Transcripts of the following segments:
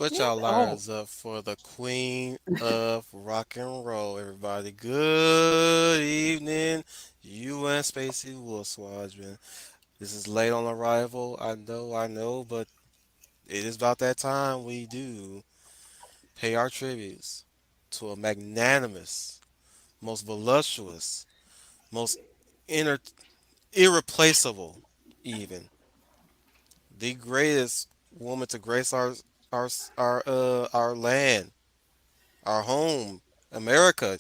Put Yeah. y'all Oh, liars up for the queen of rock and roll, everybody. Good evening, UN Spacey Wolf Squadron. This is late on arrival. I know, but it is about that time we do pay our tributes to a magnanimous, most voluptuous, most inner, irreplaceable, even the greatest woman to grace our our land, our home, America,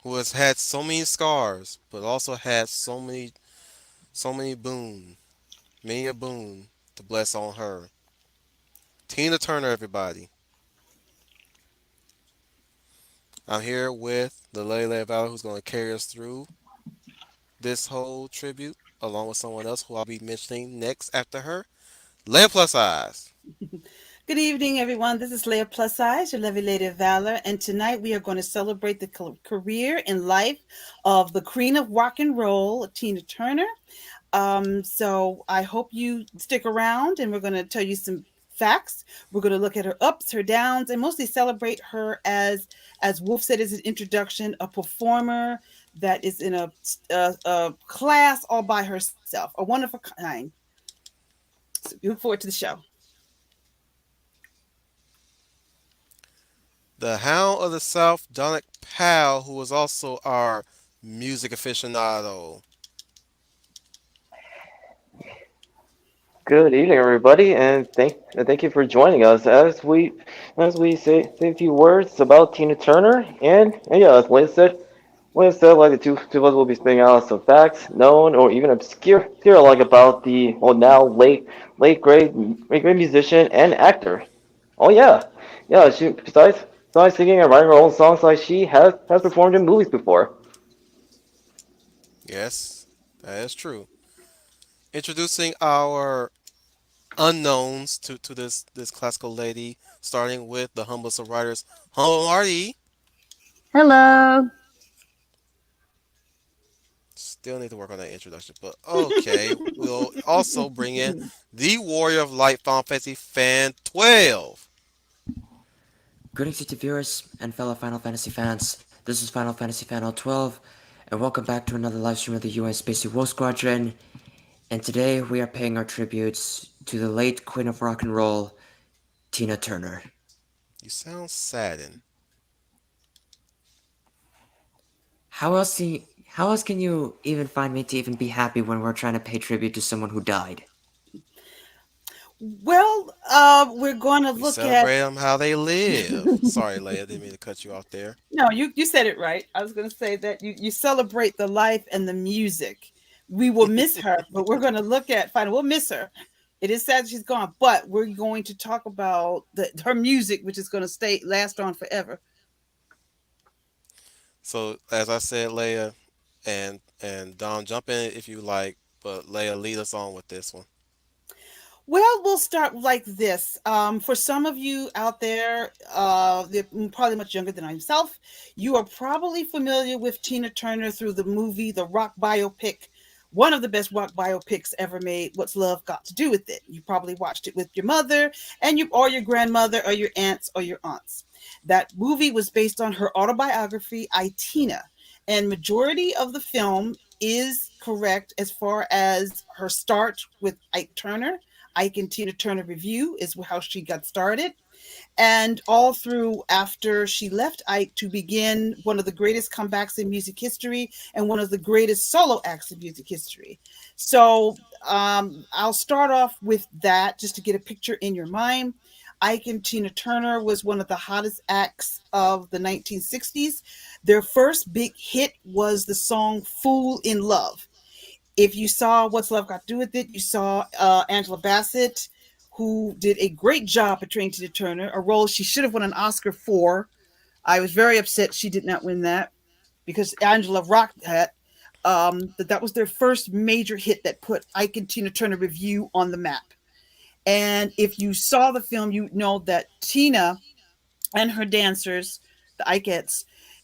who has had so many scars, but also had so many boon, many a boon to bless on her. Tina Turner, everybody. I'm here with the Lele Valor, who's going to carry us through this whole tribute, along with someone else who I'll be mentioning next after her. Leia Plus Eyes. good evening, everyone. This is Leah Plus Size, your lovely lady of valor, and tonight we are going to celebrate the career and life of the queen of rock and roll, Tina Turner. So I hope you stick around, and we're going to tell you some facts. We're going to look at her ups, her downs, and mostly celebrate her as Wolf said, as an introduction, a performer that is in a class all by herself, a one of a kind. So we look forward to the show. The Hound of the South, Donick Powell, who was also our music aficionado. Good evening, everybody, and thank you for joining us as we say a few words about Tina Turner, and yeah, as Lynn said, like the two of us will be spitting out some facts, known or even obscure, like about the now late great musician and actor. Oh yeah, she besides singing and writing her own songs, like she has performed in movies before. Yes, that is true. Introducing our unknowns to this classical lady, starting with the humblest of writers, Humble Marty. Hello. Still need to work on that introduction, but okay. We'll also bring in the Warrior of Light, Final Fantasy Fan 12. Greetings to viewers and fellow Final Fantasy fans. This is Final Fantasy Fan 12, and welcome back to another live stream of the UN Spacey Wolf Squadron. And today we are paying our tributes to the late Queen of Rock and Roll, Tina Turner. You sound saddened. How else can you even find me to even be happy when we're trying to pay tribute to someone who died? Well, we're going to We look at. celebrate them how they live. Sorry, Leia, didn't mean to cut you off there. No, you said it right. I was going to say that you celebrate the life and the music. We will miss her, but we're going to look at fine. We'll miss her. It is sad she's gone, but we're going to talk about her music, which is going to stay last on forever. So, as I said, Leia and Dom, jump in if you like, but Leia, lead us on with this one. Well, we'll start like this. For some of you out there, they're probably much younger than myself, you are probably familiar with Tina Turner through the movie, the rock biopic, one of the best rock biopics ever made. What's Love Got to Do with It? You probably watched it with your mother and or your grandmother or your aunts or your aunts. That movie was based on her autobiography, I Tina, and majority of the film is correct as far as her start with Ike Turner. Ike and Tina Turner Review is how she got started. And all through after she left Ike to begin one of the greatest comebacks in music history and one of the greatest solo acts in music history. So I'll start off with that just to get a picture in your mind. Ike and Tina Turner was one of the hottest acts of the 1960s. Their first big hit was the song Fool in Love. If you saw What's Love Got to Do with It, you saw Angela Bassett, who did a great job portraying Tina Turner, a role she should have won an Oscar for. I was very upset she did not win that because Angela rocked that. That was their first major hit that put Ike and Tina Turner Review on the map. And if you saw the film, you know that Tina and her dancers, the Ikeettes,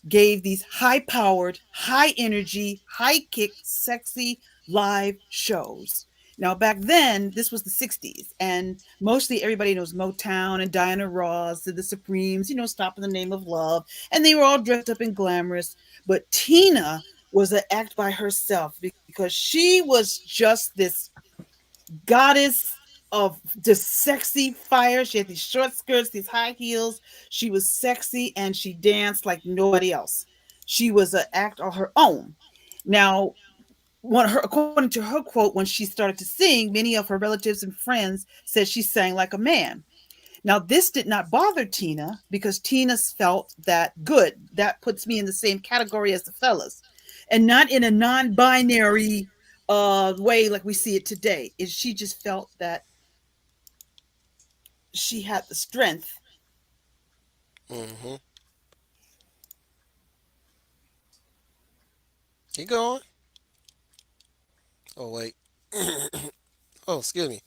gave these high powered, high energy, high kick, sexy live shows. Now, back then, this was the 60s, and mostly everybody knows Motown and Diana Ross and the Supremes, Stop in the Name of Love, and they were all dressed up and glamorous. But Tina was an act by herself because she was just this goddess of just sexy fire. She had these short skirts, these high heels. She was sexy and she danced like nobody else. She was an act on her own. Now, according to her quote, when she started to sing, many of her relatives and friends said she sang like a man. Now, this did not bother Tina because Tina felt that good. That puts me in the same category as the fellas, and not in a non-binary way like we see it today. Is she just felt that she had the strength. Mm-hmm. Keep going. Oh wait. Oh, excuse me.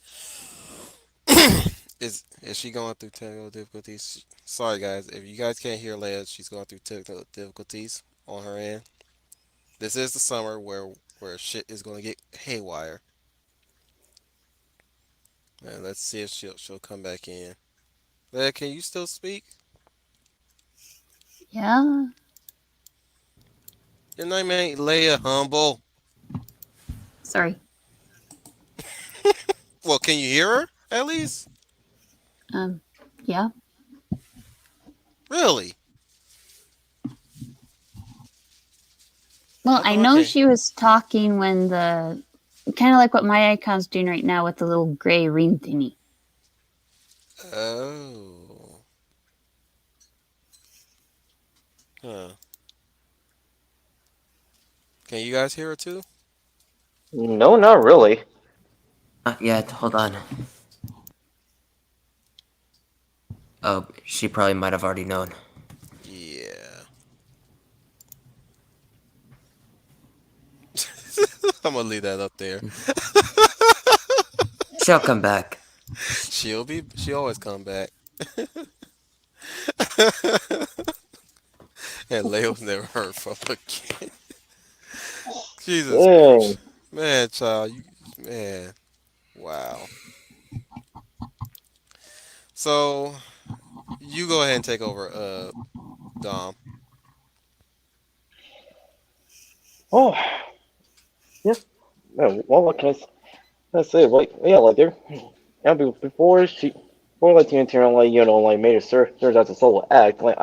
Is she going through technical difficulties? Sorry guys, if you guys can't hear Leia, she's going through technical difficulties on her end. This is the summer where shit is gonna get haywire. And let's see if she'll come back in. Leia, can you still speak? Yeah. Your name ain't Leia Humble. Sorry. Well, can you hear her at least? Um. Yeah. Really? Well, I know Okay. she was talking when the kind of like what my icon's doing right now with the little gray ring thingy. Oh. Huh. Can you guys hear her too? No, not really. Not yet. Hold on. Oh, she probably might have already known. Yeah. I'm gonna leave that up there. She'll come back. She always come back. And Leo's never heard from again. Jesus Dang. Christ. Man, child, man, wow. So you go ahead and take over, Dom. Oh, yeah. Well, what can I say? Like, yeah, like there. Yeah, before like Tina Turner, like like made her serve as a solo act. Like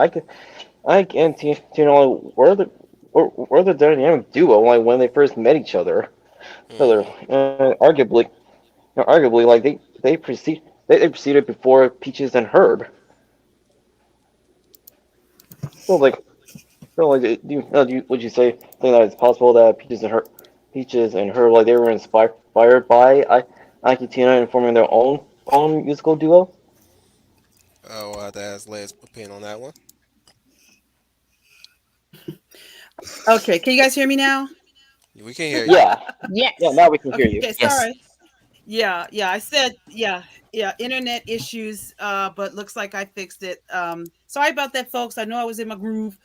and Tina Turner like, were the dynamic duo like when they first met each other, Hmm. arguably like they proceeded before Peaches and Herb. So like would you think that it's possible that Peaches and Herb like they were inspired by Ike and Tina in forming their own musical duo? Oh, I'll have to ask Leia's opinion on that one. Okay, can you guys hear me now? We can hear you. Yeah, yeah. Yes. Now we can hear Okay, you. Yes. sorry. Yeah, I said, yeah, internet issues, but looks like I fixed it. Sorry about that, folks. I know I was in my groove,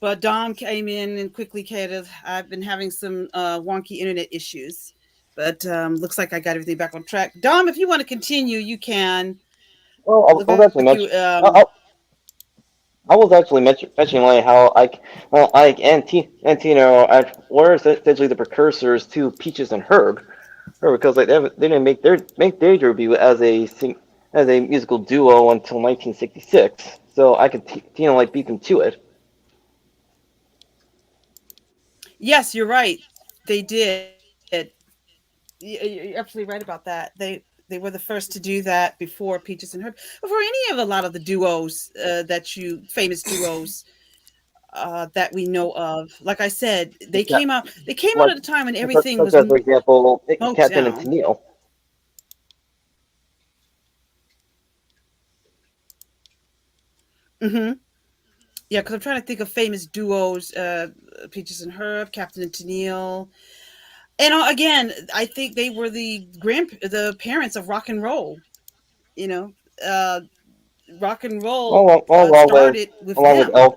but Dom came in and quickly catered. I've been having some wonky internet issues, but looks like I got everything back on track. Dom, if you want to continue, you can. Well, Look I was like actually you. I was actually mentioning like how Ike and Tina were essentially the precursors to Peaches and Herb, because like they didn't make their debut as a musical duo until 1966. So I could Tina like beat them to it. Yes, you're right. They did. You're absolutely right about that. They were the first to do that before Peaches and Herb, before any of a lot of the duos famous duos that we know of. Like I said, they Yeah, came out. They came out like at a time when everything such was as for example Captain and Motown. Tennille. Hmm. Yeah, because I'm trying to think of famous duos: Peaches and Herb, Captain and Tennille. And again, I think they were the parents of rock and roll. You know, uh, rock and roll Along, along with started with along with them,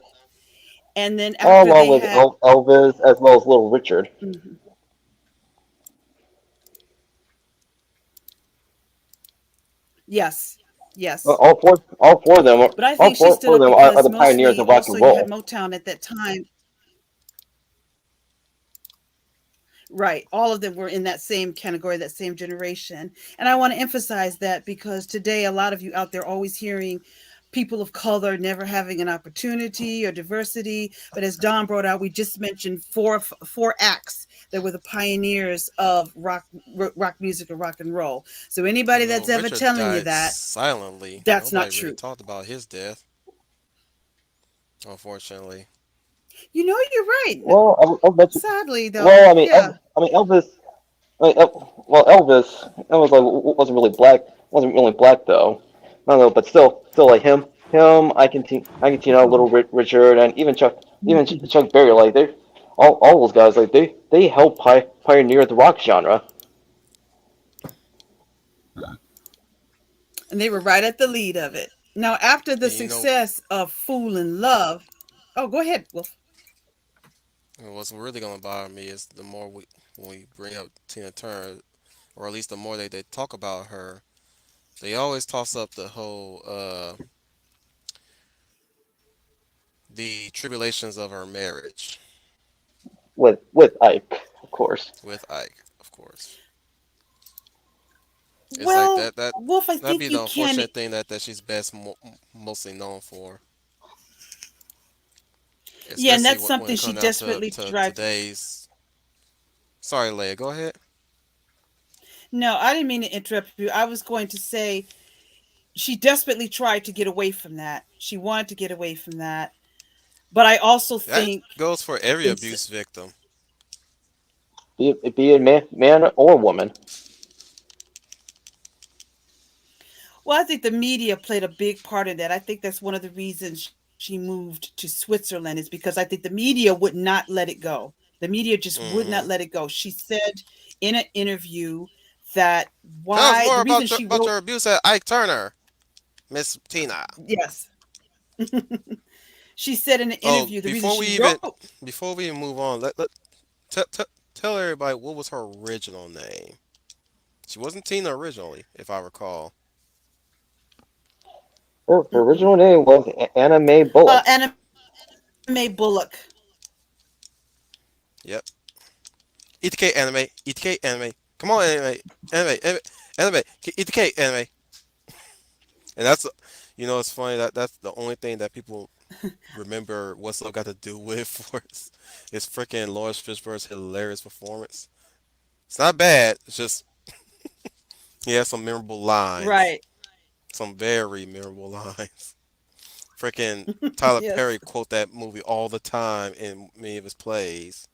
and then after along they with had. Elvis as well as Little Richard. Mhm. Yes, yes. All four of them, But I all think she stood four of up them are because the pioneers mostly of rock also and you had roll. Motown at that time. Right. All of them were in that same category, that same generation. And I want to emphasize that because today, a lot of you out there always hearing people of color never having an opportunity or diversity. But as Don brought out, we just mentioned four acts that were the pioneers of rock music and rock and roll. So anybody Little that's ever Richard telling you died that, silently. that's not Nobody really true. talked about his death, unfortunately. You're right. Well, I'll bet you. Sadly, though, Well, I mean, yeah. Elvis. Well, Elvis. Elvis wasn't really black though. I don't know, but still like him. I can Little Richard, and even Chuck Berry. Like they, all those guys. Like they helped pioneer the rock genre. And they were right at the lead of it. Now, after the And success of Fool in Love, oh, go ahead, Wolf. what's really gonna bother me is the more when we bring up Tina Turner, or at least the more they talk about her, they always toss up the whole the tribulations of her marriage With Ike, of course. with Ike, of course. It's like Well, Wolf, I that'd think be you the can. unfortunate thing that she's mostly known for, Yeah, and especially that's when something it she comes down desperately to tried. today's. Sorry, Leia, go ahead. No, I didn't mean to interrupt you. I was going to say she desperately tried to get away from that. She wanted to get away from that. But I also That think goes for every it's abuse victim. Be it man or woman. well, I think the media played a big part in that. I think that's one of the reasons she moved to Switzerland is because I think the media would not let it go. The media just would not Hmm. let it go. She said in an interview that Tell us why more the reason she about wrote your abuse at Ike Turner, Miss Tina. yes. She said in an Oh, interview the reason she wrote before we even move on, t- t- tell everybody what was her original name. She wasn't Tina originally, if I recall. Her original name was Anna Mae Bullock. Anna Mae Bullock. Yep. Eat the cake, anime. Eat the cake, anime. Come on, anime. Eat the cake, anime. And it's funny that's the only thing that people remember What's Love Got to Do with for is freaking Lawrence Fishburne's hilarious performance. It's not bad. It's just he has some memorable lines, Right. some very memorable lines. Freaking Tyler Yes. Perry quote that movie all the time in many of his plays.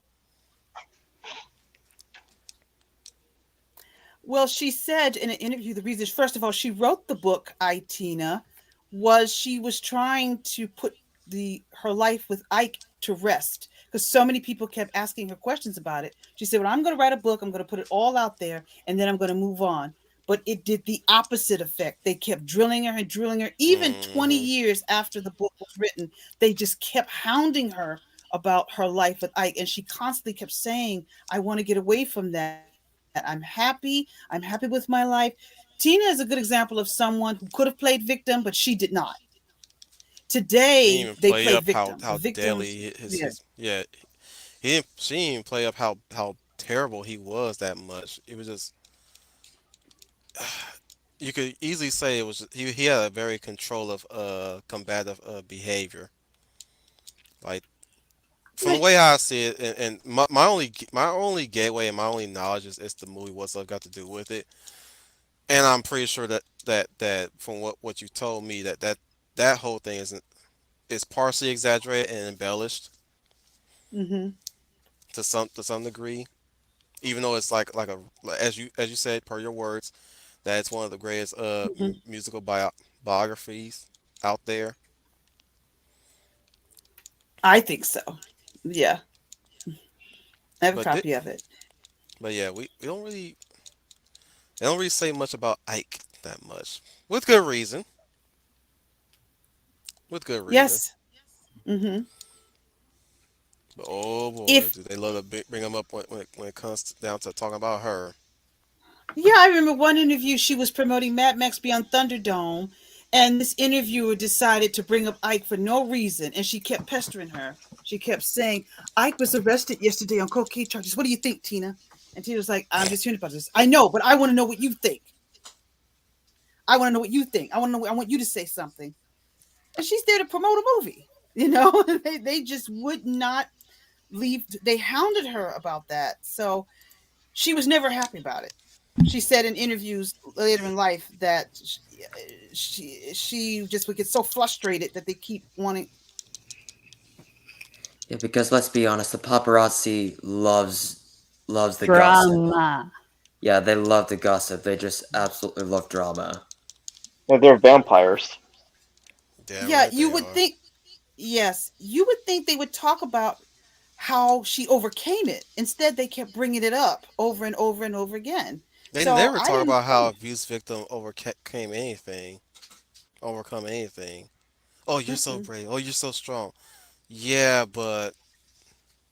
Well, she said in an interview the reason, first of all, she wrote the book I Tina was she was trying to put the her life with Ike to rest because so many people kept asking her questions about it. She said, "Well, I'm going to write a book. I'm going to put it all out there, and then I'm going to move on." But it did the opposite effect. They kept drilling her and drilling her. Even 20 Hmm. years after the book was written, they just kept hounding her about her life with Ike, and she constantly kept saying, "I want to get away from that. I'm happy. I'm happy with my life." Tina is a good example of someone who could have played victim, but she did not. She Today, didn't even they play play up victim. The how victims, deadly yeah. his yeah. He didn't she didn't even play up how terrible he was that much. It was just you could easily say it was he had a very control of combative behavior. Like from the way I see it, and my only gateway and my only knowledge is the movie What's Love Got to Do with it, and I'm pretty sure that from what you told me that whole thing is partially exaggerated and embellished Mm-hmm. to some degree, even though it's like a as you said per your words that it's one of the greatest Mm-hmm. musical biographies out there. I think so. Yeah, I have a But copy of it. yeah, we don't really they don't really say much about Ike that much with good reason. With good reason. Yes. Mm-hmm. But oh boy, If do they love to bring him up when it comes down to talking about her. Yeah, I remember one interview. She was promoting Mad Max Beyond Thunderdome, and this interviewer decided to bring up Ike for no reason, and she kept pestering her. She kept saying, "Ike was arrested yesterday on cocaine charges. What do you think, Tina?" And Tina was like, "I'm just hearing about this. I know, but I want to know what you think. I want to know what you think. I want to know. I want you to say something." And she's there to promote a movie. They just would not leave. They hounded her about that, so she was never happy about it. She said in interviews later in life that she just would get so frustrated that they keep wanting. Yeah, because let's be honest, the paparazzi loves the gossip. Drama. Yeah, they love the gossip. They just absolutely love drama. Yeah, they're vampires. Damn Yeah, right you they would are. think. Yes, you would think they would talk about how she overcame it. Instead, they kept bringing it up over and over and over again. They So never I talk didn't. about how abuse victim overcome anything. Oh, you're so Mm-mm. brave. Oh, you're so strong. Yeah, but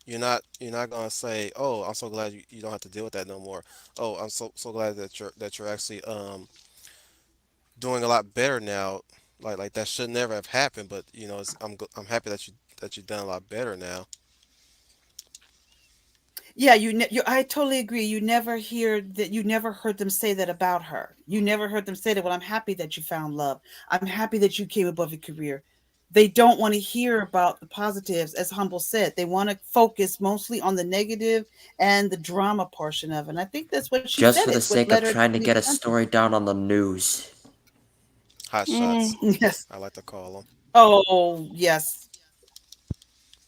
you're not gonna say, "Oh, I'm so glad you don't have to deal with that no more." Oh, I'm so glad that you're actually doing a lot better now. Like that should never have happened, but I'm happy that you've done a lot better now. Yeah, I totally agree. You never hear that. You never heard them say that about her. You never heard them say that. Well, I'm happy that you found love. I'm happy that you came above your career. They don't want to hear about the positives, as Humble said. They want to focus mostly on the negative and the drama portion of it. And I think that's what she Just said for the is what sake led of her to trying to the get a attention. story down on the news. Hot Eh. shots, Yes. I like to call them. Oh, yes.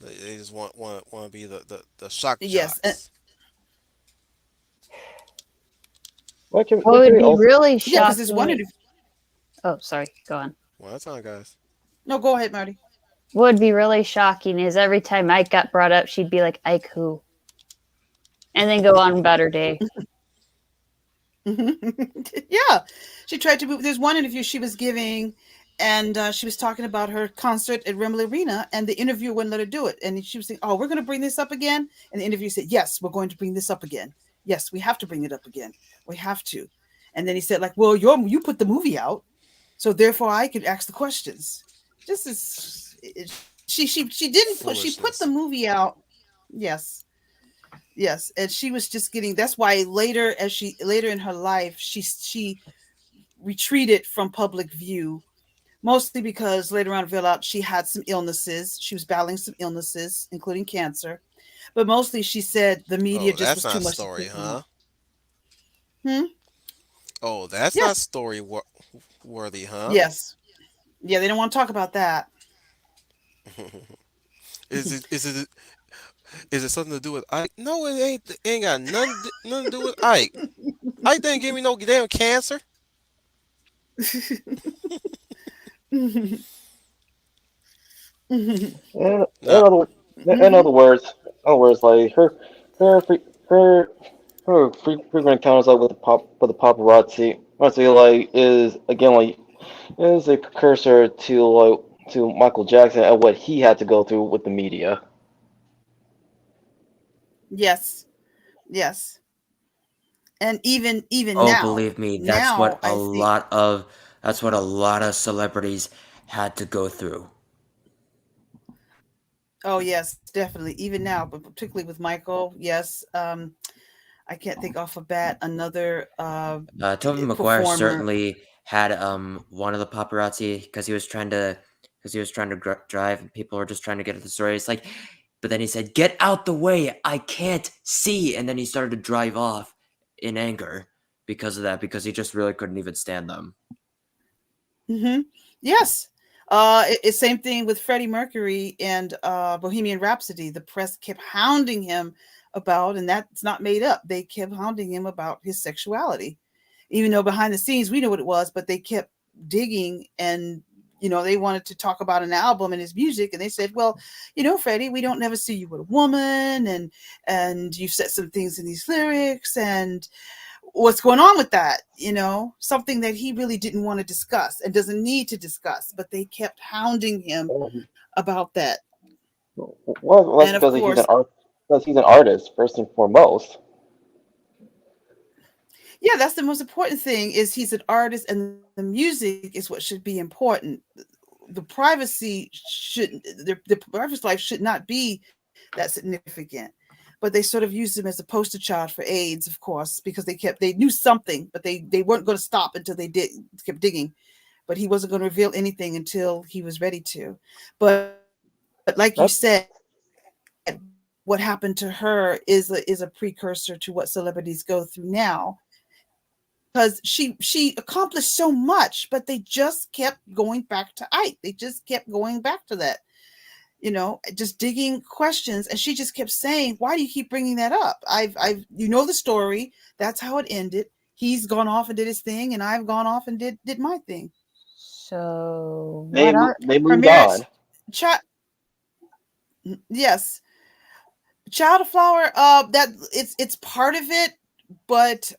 They just want to be the shock Yes. jocks. What What can would we be also? really Yeah, because there's one shocking. interview. Oh, sorry. Go on. One at a time, guys. No, go ahead, Marty. What would be really shocking is every time Ike got brought up, she'd be like, Ike who? And then go on about her day. Yeah, she tried to move. There's one interview she was giving, and she was talking about her concert at Wembley Arena, and the interviewer wouldn't let her do it. And she was saying, "Oh, we're going to bring this up again." And the interviewer said, "Yes, we're going to bring this up again. Yes, we have to bring it up again. We have to." And then he said, "Like, well, you put the movie out, so therefore I could ask the questions." This is she didn't put she put the Foolishness. movie out. Yes, yes, and she was just getting. That's why later in her life she retreated from public view, mostly because later on realized out she had some illnesses. She was battling some illnesses, including cancer. But mostly she said the media Oh, just that's was too not much to story, take on. huh? Hmm? Oh, that's not Yes. worthy, huh? Yes. Yeah, they don't want to talk about that. Is it is it is it something to do with Ike? No, it ain't. It ain't got nothing to do with Ike. Ike didn't give me no damn cancer. In No. other, in other words, like her, fre- her, frequent encounters like with the paparazzi, honestly, like is again like is a precursor to Michael Jackson and what he had to go through with the media. Yes. Yes. And even Oh, believe me, now I think. that's what a lot of celebrities had to go through. Oh yes, definitely. Even now, but particularly with Michael, yes. I can't think off a bat another Tobey Maguire performer. certainly had one of the paparazzi because he was trying to drive and people were just trying to get at the story. It's like, but then he said, "Get out the way! I can't see!" And then he started to drive off in anger because of that because he just really couldn't even stand them. Hmm. Yes. It's same thing with Freddie Mercury and Bohemian Rhapsody. The press kept hounding him about, and that's not made up. They kept hounding him about his sexuality, even though behind the scenes we know what it was. But they kept digging, and they wanted to talk about an album and his music, and they said, "Well, Freddie, we don't never see you with a woman, and you've said some things in these lyrics, and what's going on with that, something that he really didn't want to discuss and doesn't need to discuss, but they kept hounding him about that. Well, that's And of because he's an course, art, because he's an artist first and foremost. Yeah, that's the most important thing is he's an artist and the music is what should be important. The privacy shouldn't the privacy life should not be that significant. But they sort of used him as a poster child for AIDS, of course, because they knew something, but they weren't going to stop until they did kept digging. But he wasn't going to reveal anything until he was ready to. But like you That said, what happened to her is a precursor to what celebrities go through now because she accomplished so much, but they just kept going back to Ike. They just kept going back to that, just digging questions, and she just kept saying, "Why do you keep bringing that up? You know the story. That's how it ended. He's gone off and did his thing, and I've gone off and did my thing." So what are they Her moved marriage, on. child, yes, Child of Flower. That it's part of it, but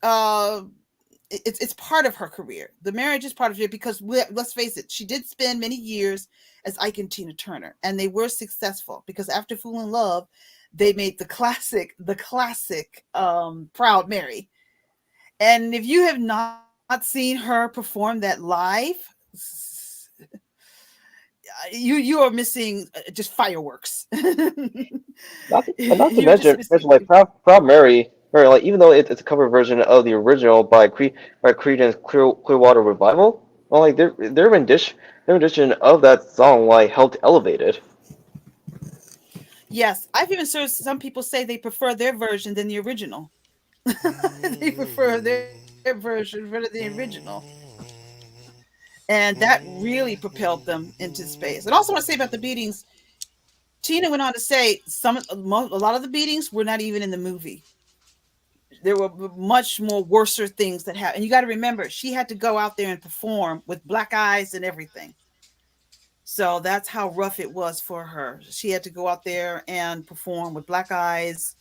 it's part of her career. The marriage is part of it because let's face it, she did spend many years as Ike and Tina Turner, and they were successful because after Fool in Love, they made the classic Proud Mary. And if you have not seen her perform that live, you are missing just fireworks. Not to You're just mention missing. like Proud Mary, or like even though it's a cover version of the original by Creedence Clearwater Revival, well, like their rendition of that song like helped elevate it. Yes, I've even heard some people say they prefer their version than the original. They prefer their version rather than the original. And that really propelled them into space. And also, I want to say about the beatings, Tina went on to say a lot of the beatings were not even in the movie. There were much more worser things that happened. And you got to remember, she had to go out there and perform with black eyes and everything. So that's how rough it was for her. She had to go out there and perform with black eyes.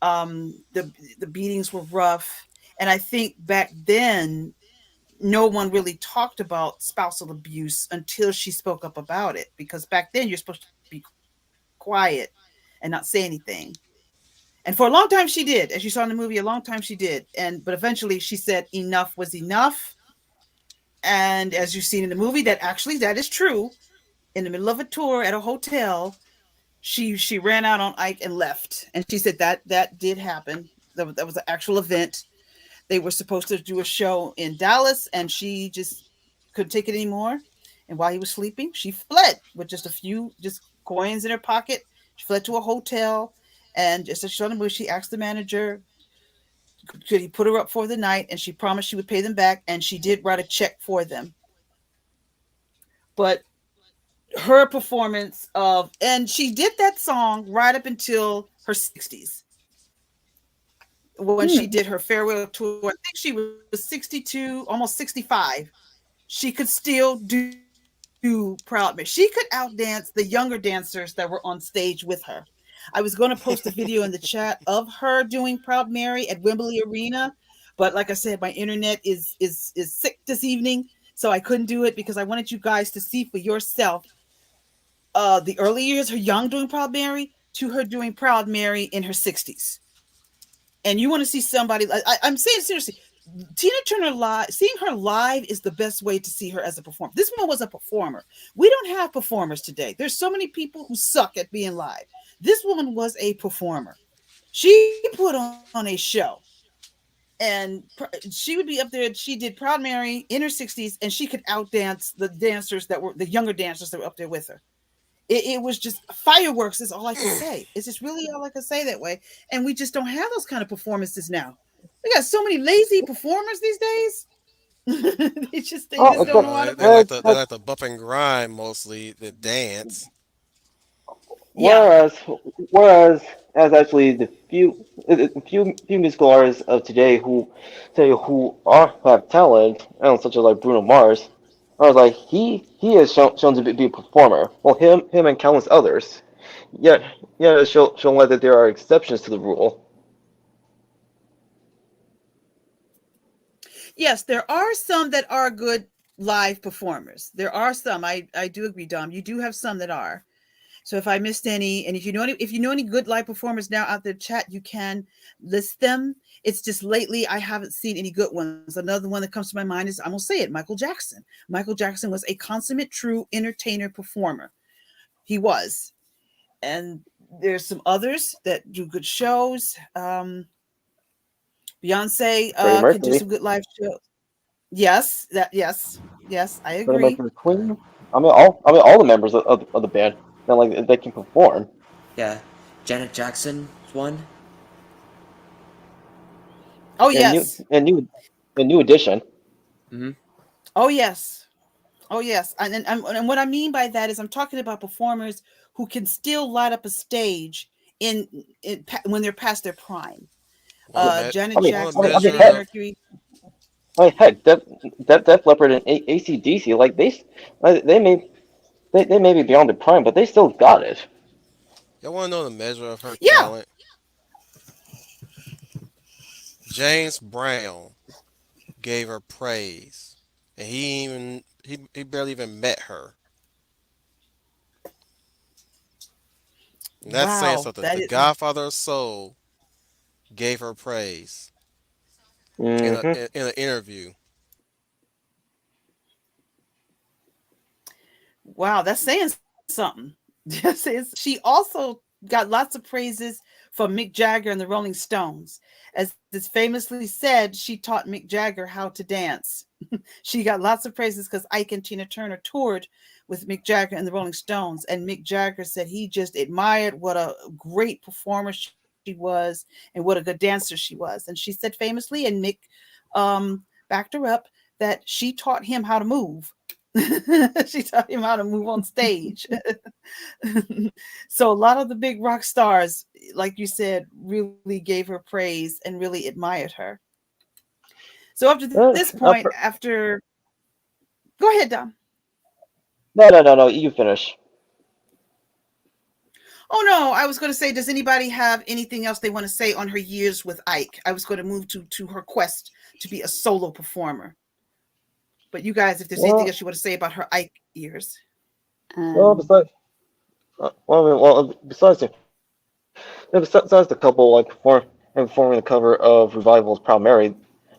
The beatings were rough, and I think back then no one really talked about spousal abuse until she spoke up about it. Because back then you're supposed to be quiet and not say anything. And for a long time she did, as you saw in the movie, a long time she did. But eventually she said enough was enough. And as you've seen in the movie, that is true. In the middle of a tour at a hotel, she ran out on Ike and left. And she said that did happen. That was an actual event. They were supposed to do a show in Dallas, and she just couldn't take it anymore. And while he was sleeping, she fled with just a few just coins in her pocket. She fled to a hotel, and just as she on the move, she asked the manager, could he put her up for the night? And she promised she would pay them back, and she did write a check for them. But her performance and she did that song right up until her 60s when she did her farewell tour. I think she was 62, almost 65. She could still do Proud Mary. She could outdance the younger dancers that were on stage with her. I was going to post a video in the chat of her doing Proud Mary at Wembley Arena, but like I said, my internet is sick this evening, so I couldn't do it because I wanted you guys to see for yourself the early years, her young doing Proud Mary to her doing Proud Mary in her 60s. And you want to see somebody, I'm saying seriously, Tina Turner live, seeing her live is the best way to see her as a performer. This woman was a performer. We don't have performers today. There's so many people who suck at being live. This woman was a performer. She put on a show, and she would be up there. She did Proud Mary in her 60s, and she could outdance the dancers that were the younger dancers that were up there with her. It was just fireworks is all I can say. It's just really all I can say that way. And we just don't have those kind of performances now. We got so many lazy performers these days. They Oh, just don't know how to perform. They like the bump and grind mostly, the dance. Yeah. Whereas, whereas, as actually the few musical artists of today who are have talent, and such as like Bruno Mars, I was like he is shown to be a performer. Well, him and countless others. Yet it's shown like that there are exceptions to the rule. Yes, there are some that are good live performers. There are some. I do agree, Dom. You do have some that are. So if I missed any, and if you know any good live performers now out there, chat, you can list them. It's just lately I haven't seen any good ones. Another one that comes to my mind is, I'm gonna say it, Michael Jackson. Michael Jackson was a consummate, true entertainer performer. He was, and there's some others that do good shows. Beyonce Freddie can do Mercury. some good live shows. Yes, I Freddie agree. Mercury, Queen. I mean all the members of the band that like they can perform. Yeah, Janet Jackson was one. Oh And new yes, and new and new edition. Mm-hmm. oh yes. Oh yes, and what I mean by that is I'm talking about performers who can still light up a stage when they're past their prime. Want to Janet I mean, want to Jackson, I mean, Freddie measure heck, up? Mercury. I mean, heck, Def Leppard and AC/DC, like they may be beyond the prime, but they still got it. Y'all want to know the measure of her Yeah. talent? James Brown gave her praise, and he barely even met her. And that's saying Wow. something. That The is Godfather of Soul gave her praise Hmm. in an interview. wow. That's saying something. She also got lots of praises from Mick Jagger and the Rolling Stones. As is famously said, she taught Mick Jagger how to dance. She got lots of praises because Ike and Tina Turner toured with Mick Jagger and the Rolling Stones, and Mick Jagger said he just admired what a great performer she was and what a good dancer she was. And she said famously, and Mick backed her up, that she taught him how to move. She taught him how to move on stage. So a lot of the big rock stars, like you said, really gave her praise and really admired her. So after this point, after go ahead, Dom. No. You finish. Oh no, I was going to say, does anybody have anything else they want to say on her years with Ike? I was going to move to her quest to be a solo performer. But you guys, if there's anything Well, else you want to say about her Ike years. well, Um, besides, besides besides the couple like performing the cover of Revival's "Proud Mary,"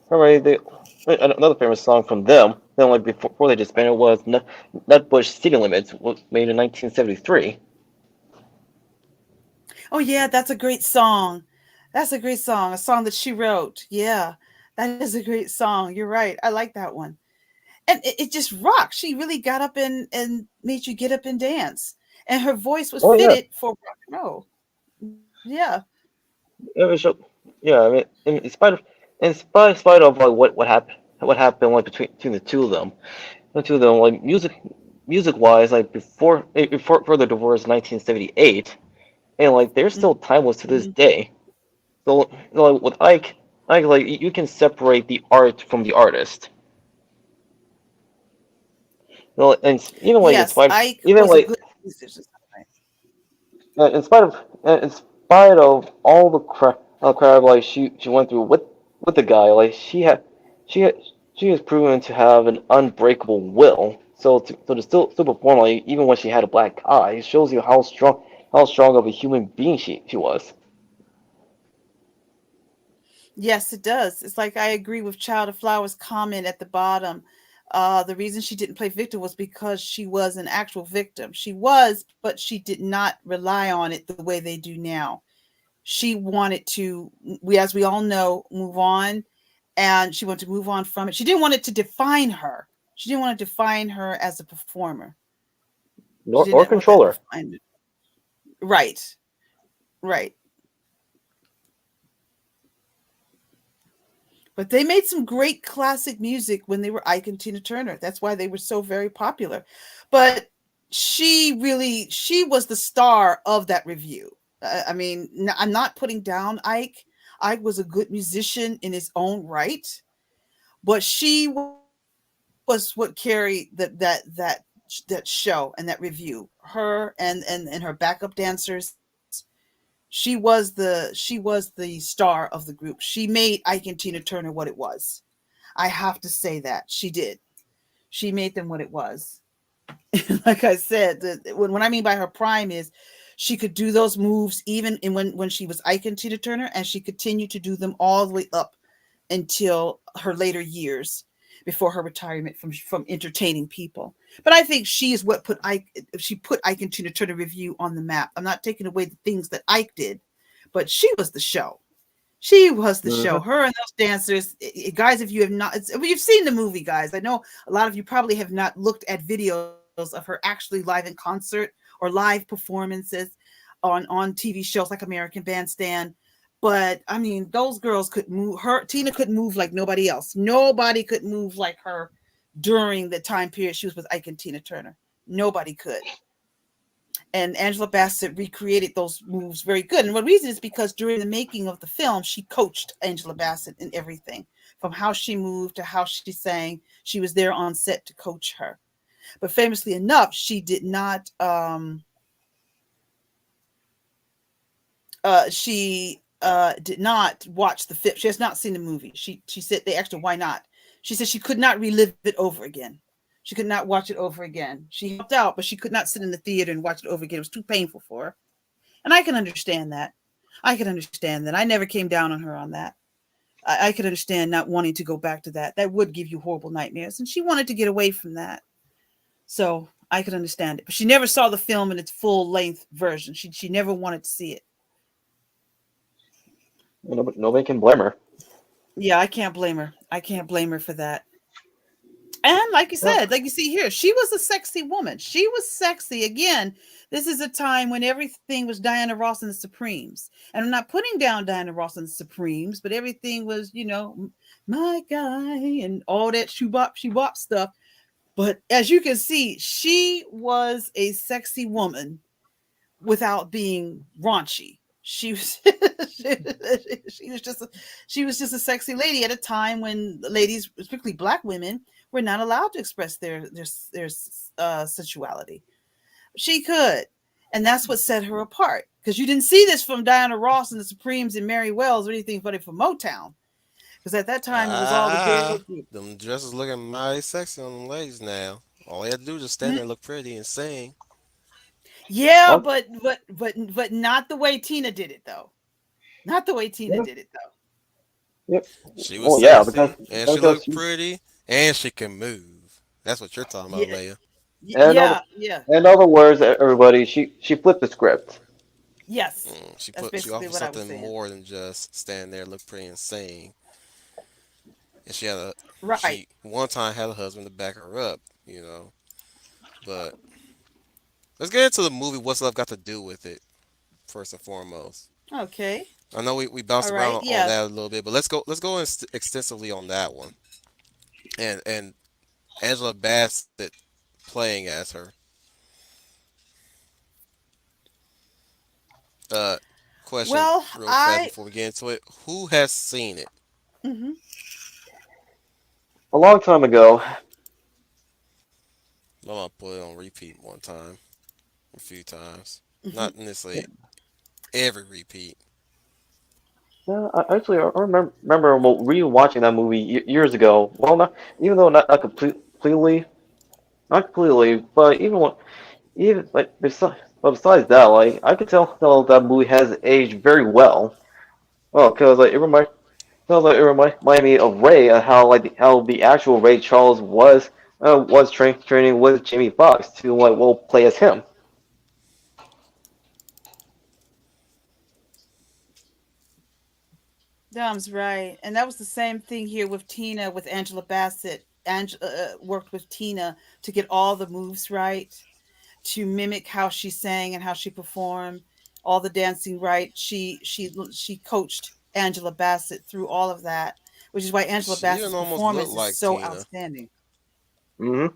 another famous song from them. Then like before they disbanded was Nutbush City Limits, was made in 1973. Oh yeah, that's a great song. That's a great song. A song that she wrote. Yeah, that is a great song. You're right. I like that one. And it just rocked. She really got up and made you get up and dance. And her voice was Oh yeah, fitted for rock and roll. Yeah. yeah, yeah. I mean, in spite of like what happened like between the two of them like music wise like before their divorce in 1978, and like they're still timeless to this Mhm. day. So, like with Ike, like you can separate the art from the artist. And even like Yes, Ike even was a like good musician. in spite of all the crap like she went through with the guy, like she had she has proven to have an unbreakable will. So to still perform like even when she had a black eye, it shows you how strong of a human being she was. Yes, it does. It's like I agree with Child of Flowers' comment at the bottom. The reason she didn't play victim was because she was an actual victim. She was, but she did not rely on it the way they do now. She wanted to, as we all know, move on, and she wanted to move on from it. She didn't want it to define her. She didn't want to define her as a performer. She Or didn't want that controller. defined. Right, right. But they made some great classic music when they were Ike and Tina Turner. That's why they were so very popular. But she was the star of that review. I mean, I'm not putting down Ike. Ike was a good musician in his own right, but she was what carried that show and that review. Her and her backup dancers. She was the star of the group. She made Ike and Tina Turner what it was. I have to say that she did. She made them what it was. Like I said, when I mean by her prime is she could do those moves even in when she was Ike and Tina Turner, and she continued to do them all the way up until her later years before her retirement from entertaining people. But I think she is what put Ike and Tina Turner Review on the map. I'm not taking away the things that Ike did, but she was the show. She was the show. Mhm. Her and those dancers, guys. If you have not, if you've seen the movie, guys. I know a lot of you probably have not looked at videos of her actually live in concert or live performances on TV shows like American Bandstand. But I mean, those girls could move. Tina could move like nobody else. Nobody could move like her during the time period she was with Ike and Tina Turner. Nobody could. And Angela Bassett recreated those moves very good. And one reason is because during the making of the film, she coached Angela Bassett in everything, from how she moved to how she sang. She was there on set to coach her. But famously enough, she did not. She did not watch the film. She has not seen the movie. She said they asked her why not. She said she could not relive it over again. She could not watch it over again. She helped out, but she could not sit in the theater and watch it over again. It was too painful for her. And I can understand that. I can understand that. I never came down on her on that. I could understand not wanting to go back to that. That would give you horrible nightmares. And she wanted to get away from that. So I could understand it. But she never saw the film in its full length version. She never wanted to see it. Nobody can blame her. Yeah, I can't blame her. I can't blame her for that. And like you said, like you see here, she was a sexy woman. She was sexy. Again, this is a time when everything was Diana Ross and the Supremes. And I'm not putting down Diana Ross and the Supremes, but everything was, my guy and all that she-bop stuff. But as you can see, she was a sexy woman without being raunchy. She was she was just a sexy lady at a time when ladies, particularly Black women, were not allowed to express their sexuality. She could, and that's what set her apart. Because you didn't see this from Diana Ross and the Supremes and Mary Wells or anything but from Motown. Because at that time it was all the girls. Them dresses looking mighty sexy on them ladies now. All they had to do was just stand there, look pretty, and sing. Yeah, Well, but not the way Tina did it though. Not the way Tina yeah, did it though. yep. She was Well, yeah, because sexy, and she because looked pretty, and she can move. That's what you're talking about, Yeah, Leia. and yeah, yeah. in other words, everybody, she flipped the script. Yes, that's She basically offered what I was something saying. more than just stand there, look pretty, and sing. And Right. she one time had a husband to back her up, But let's get into the movie. What's love got to do with it? First and foremost. Okay. I know we bounced All around right. on Yeah. that a little bit, but let's go extensively on that one. And Angela Bassett playing as her. Uh, Question Well, real fast before we get into it: who has seen it? mhm. A long time ago. I'm gonna put it on repeat one time, a few times, Mhm. not necessarily every repeat. Yeah, actually, I remember rewatching that movie years ago. Well, not even though not completely, but even like besides that, like I could tell that movie has aged very well. Well, because like it reminded me of Ray and how the actual Ray Charles was training with Jamie Foxx to play as him. Dom's right, and that was the same thing here with Tina with Angela Bassett. Angela worked with Tina to get all the moves right, to mimic how she sang and how she performed, all the dancing right. She coached Angela Bassett through all of that, which is why Angela She even Bassett's almost looked performance is like so Tina. outstanding. Hmm.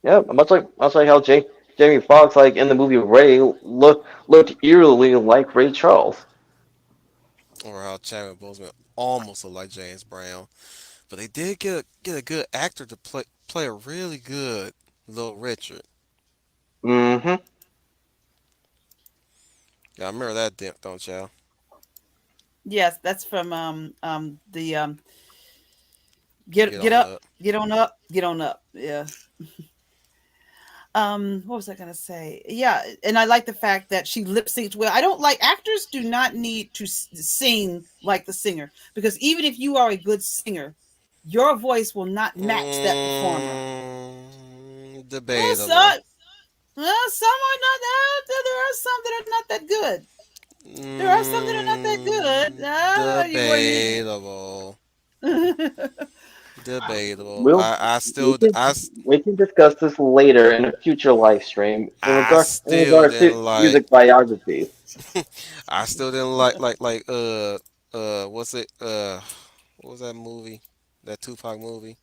Yeah, much like how Jamie Foxx like in the movie Ray looked eerily like Ray Charles. Or how Chadwick Boseman almost looked like James Brown. But they did get a good actor to play a really good Little Richard. Hmm. Yeah, I remember that, don't y'all? Yes, that's from the Get get on up, up. get on up, get on up. Yeah. What was I gonna say? Yeah, and I like the fact that she lip synced well. I don't like actors do not need to sing like the singer, because even if you are a good singer, your voice will not match that performer. Well, Debatable. some are not that. There are some that are not that good. There are some that are not that good. Debatable. Debatable. We'll we can we can discuss this later in a future live stream I in still regards to didn't like music biographies. I still didn't like what's it what was that movie? That Tupac movie?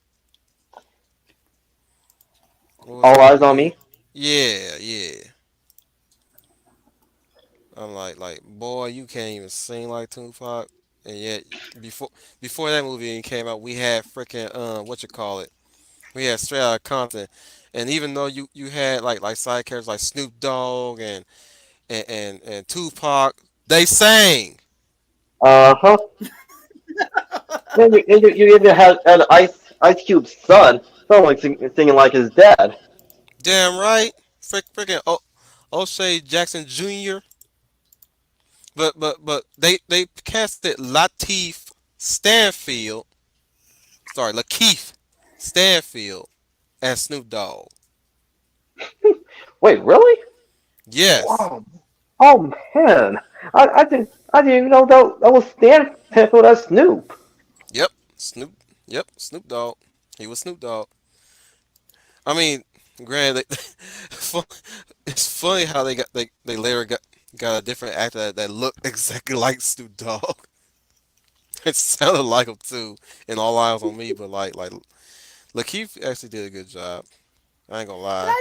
What was All that eyes on movie? me. Yeah, yeah. I'm like, boy, you can't even sing like Tupac. And yet, before before that movie even came out, we had freaking what you call it? We had Straight Outta Compton, and even though you had like side characters like Snoop Dogg and Tupac, they sang. Uh-huh. You even had Ice Cube's son like singing like his dad. Damn right, freaking O'Shea Jackson Jr. But they casted Stanfield, sorry, Lakeith Stanfield as Snoop Dogg. Wait, really? Yes. Wow. Oh man, I didn't even know that was Stanfield as Snoop. Yep. Snoop. Yep. Snoop Dogg. He was Snoop Dogg. I mean, granted, it's funny how they later got a different actor that looked exactly like Snoop Dogg. It sounded like him too. In All Eyes on Me, but like Lakeith actually did a good job. I ain't gonna But lie.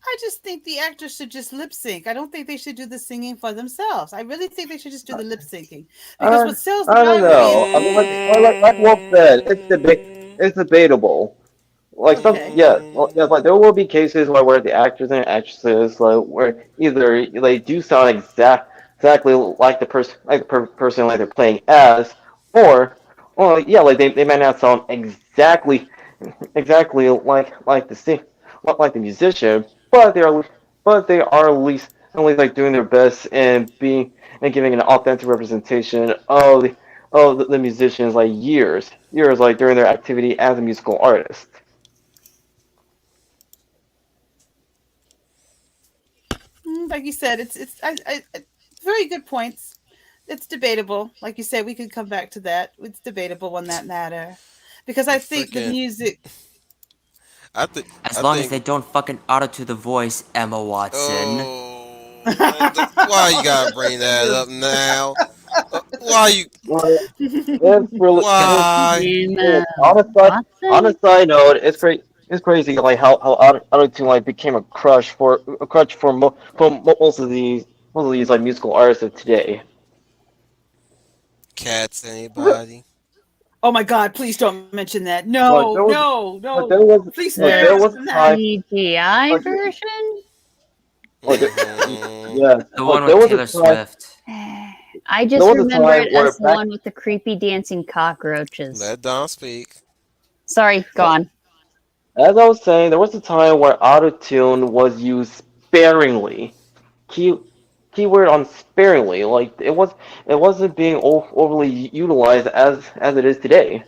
I just think the actors should just lip sync. I don't think they should do the singing for themselves. I really think they should just do the lip syncing, because what sells the I don't movie is know. the I mean, music. like Wolf said, Mm, it's debatable. Like Okay. yeah, like there will be cases where the actors and actresses like where either they do sound exactly like the person like they're playing as, or yeah, like they might not sound exactly like the like the musician, but they are at least like doing their best and being and giving an authentic representation of the musicians like years like during their activity as a musical artist. Like you said, very good points. It's debatable. Like you said, we could come back to that. It's debatable on that matter, because I think the freaking. music. I think. As I long as think. they don't fucking auto to the voice, Emma Watson. Why you gotta bring that up now? Why you? Well, it's really Because Why? Emma on a Watson? side note, it's crazy like how Auto-Tune like became a crutch for most of these like musical artists of today. Cats? Anybody? Oh my God! Please don't mention that. No, Like there was no, no! there was Please spare there us was from a that. time CGI like version? like Hmm. yeah the like one with Taylor time Swift. I there just was a remember time it where as the back one with the creepy dancing cockroaches. Let Don speak. Sorry, go on. as I was saying there was a time where Auto-Tune was used sparingly. Key keyword on sparingly. Like it wasn't being overly utilized as it is today.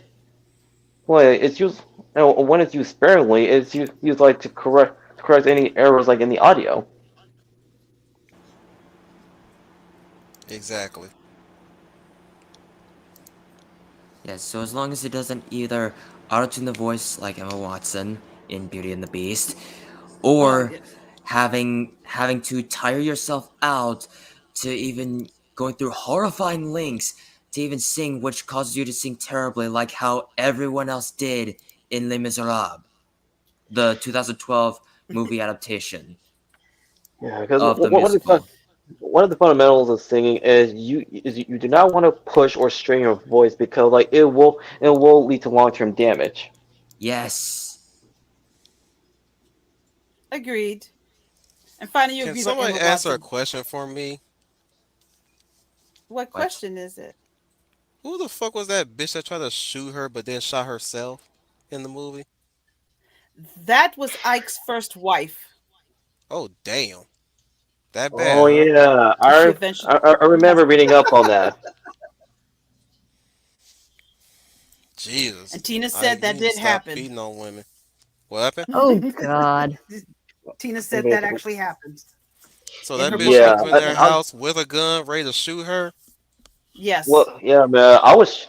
Well, it's used when it's used sparingly. It's used like to correct any errors like in the audio. Exactly. Yes, so as long as it doesn't either auto-tune the voice like Emma Watson in Beauty and the Beast, Oh or yes. having to tire yourself out to even going through horrifying links to even sing, which causes you to sing terribly, like how everyone else did in Les Miserables, the 2012 movie adaptation Yeah, because of the musical. one of the fundamentals of singing is you do not want to push or strain your voice because like it will lead to long term damage. Yes. Agreed. And finally, you Can agree about somebody Emma answer a Watson. question for me? What What? question is it? Who the fuck was that bitch that tried to shoot her but then shot herself in the movie? That was Ike's first wife. Oh damn, that Oh bad, huh? yeah, She eventually, I yes. remember reading up on that. Jesus, And Tina Ike, said you that need to did stop happen. beating on women. What happened? Oh God. Tina I said mean, that actually happened So in that her book. bitch I yeah, was in told their you. house with a gun, ready to shoot her. Yes. well, yeah, man. I was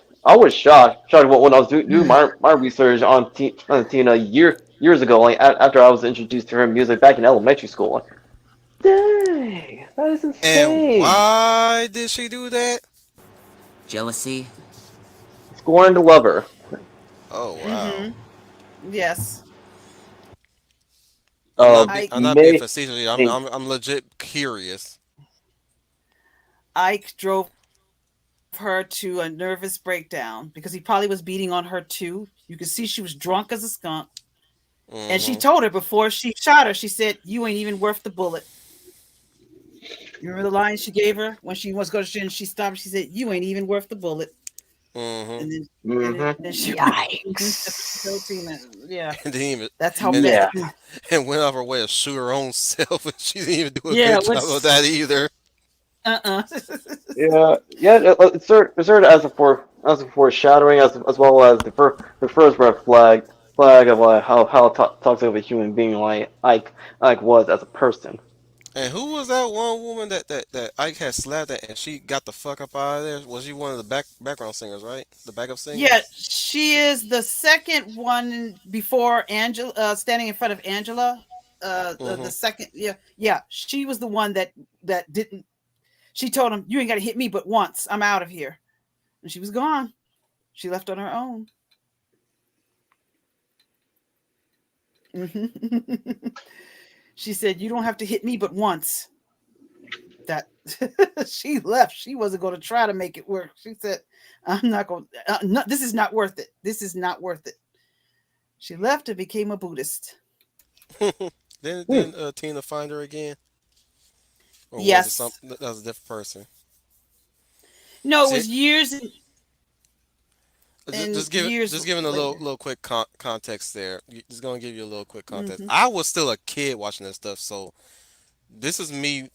shocked when I was doing my research on on Tina years ago, like after I was introduced to her music back in elementary school. Like, dang, that is And insane. why did she do that? Jealousy. Scorn to lover. Oh wow. Mm-hmm. Yes. I I'm not being May facetious. I'm legit curious. Ike drove her to a nervous breakdown because he probably was beating on her too. You could see she was drunk as a skunk. And she Mm-hmm. told her before she shot her, she said, "You ain't even worth the bullet." You remember the line she gave her when she was going to, and she stopped. She said, "You ain't even worth the bullet." Mm-hmm. And then, and then Mm-hmm. she, told Tina, yeah, And didn't even that's how bad. Yeah. and went off her way to shoot her own self, and she didn't even do a Yeah, good job of what's that either. uh-uh. Yeah. It served as a foreshadowing, as well as the first red flag of how toxic of a human being Ike was as a person. And who was that one woman that Ike had slapped at, and she got the fuck up out of there? Was she one of the background singers, right? The backup Yeah, singers. she is the second one before Angela, standing in front of Angela. The Mm-hmm. second, yeah, she was the one that didn't. She told him, "You ain't got to hit me but once. I'm out of here," and she was gone. She left on her own. She said, "You don't have to hit me but once." That she left. She wasn't going to try to make it work. She said, "I'm not going. No, this is not worth it. This is not worth it." She left and became a Buddhist. Then Hmm. Tina find her again, or was it some Yes. that was a different person? No, it See, was years and years just giving a later. little quick context there. Just gonna give you a little quick context. Hmm. I was still a kid watching this stuff, so this is me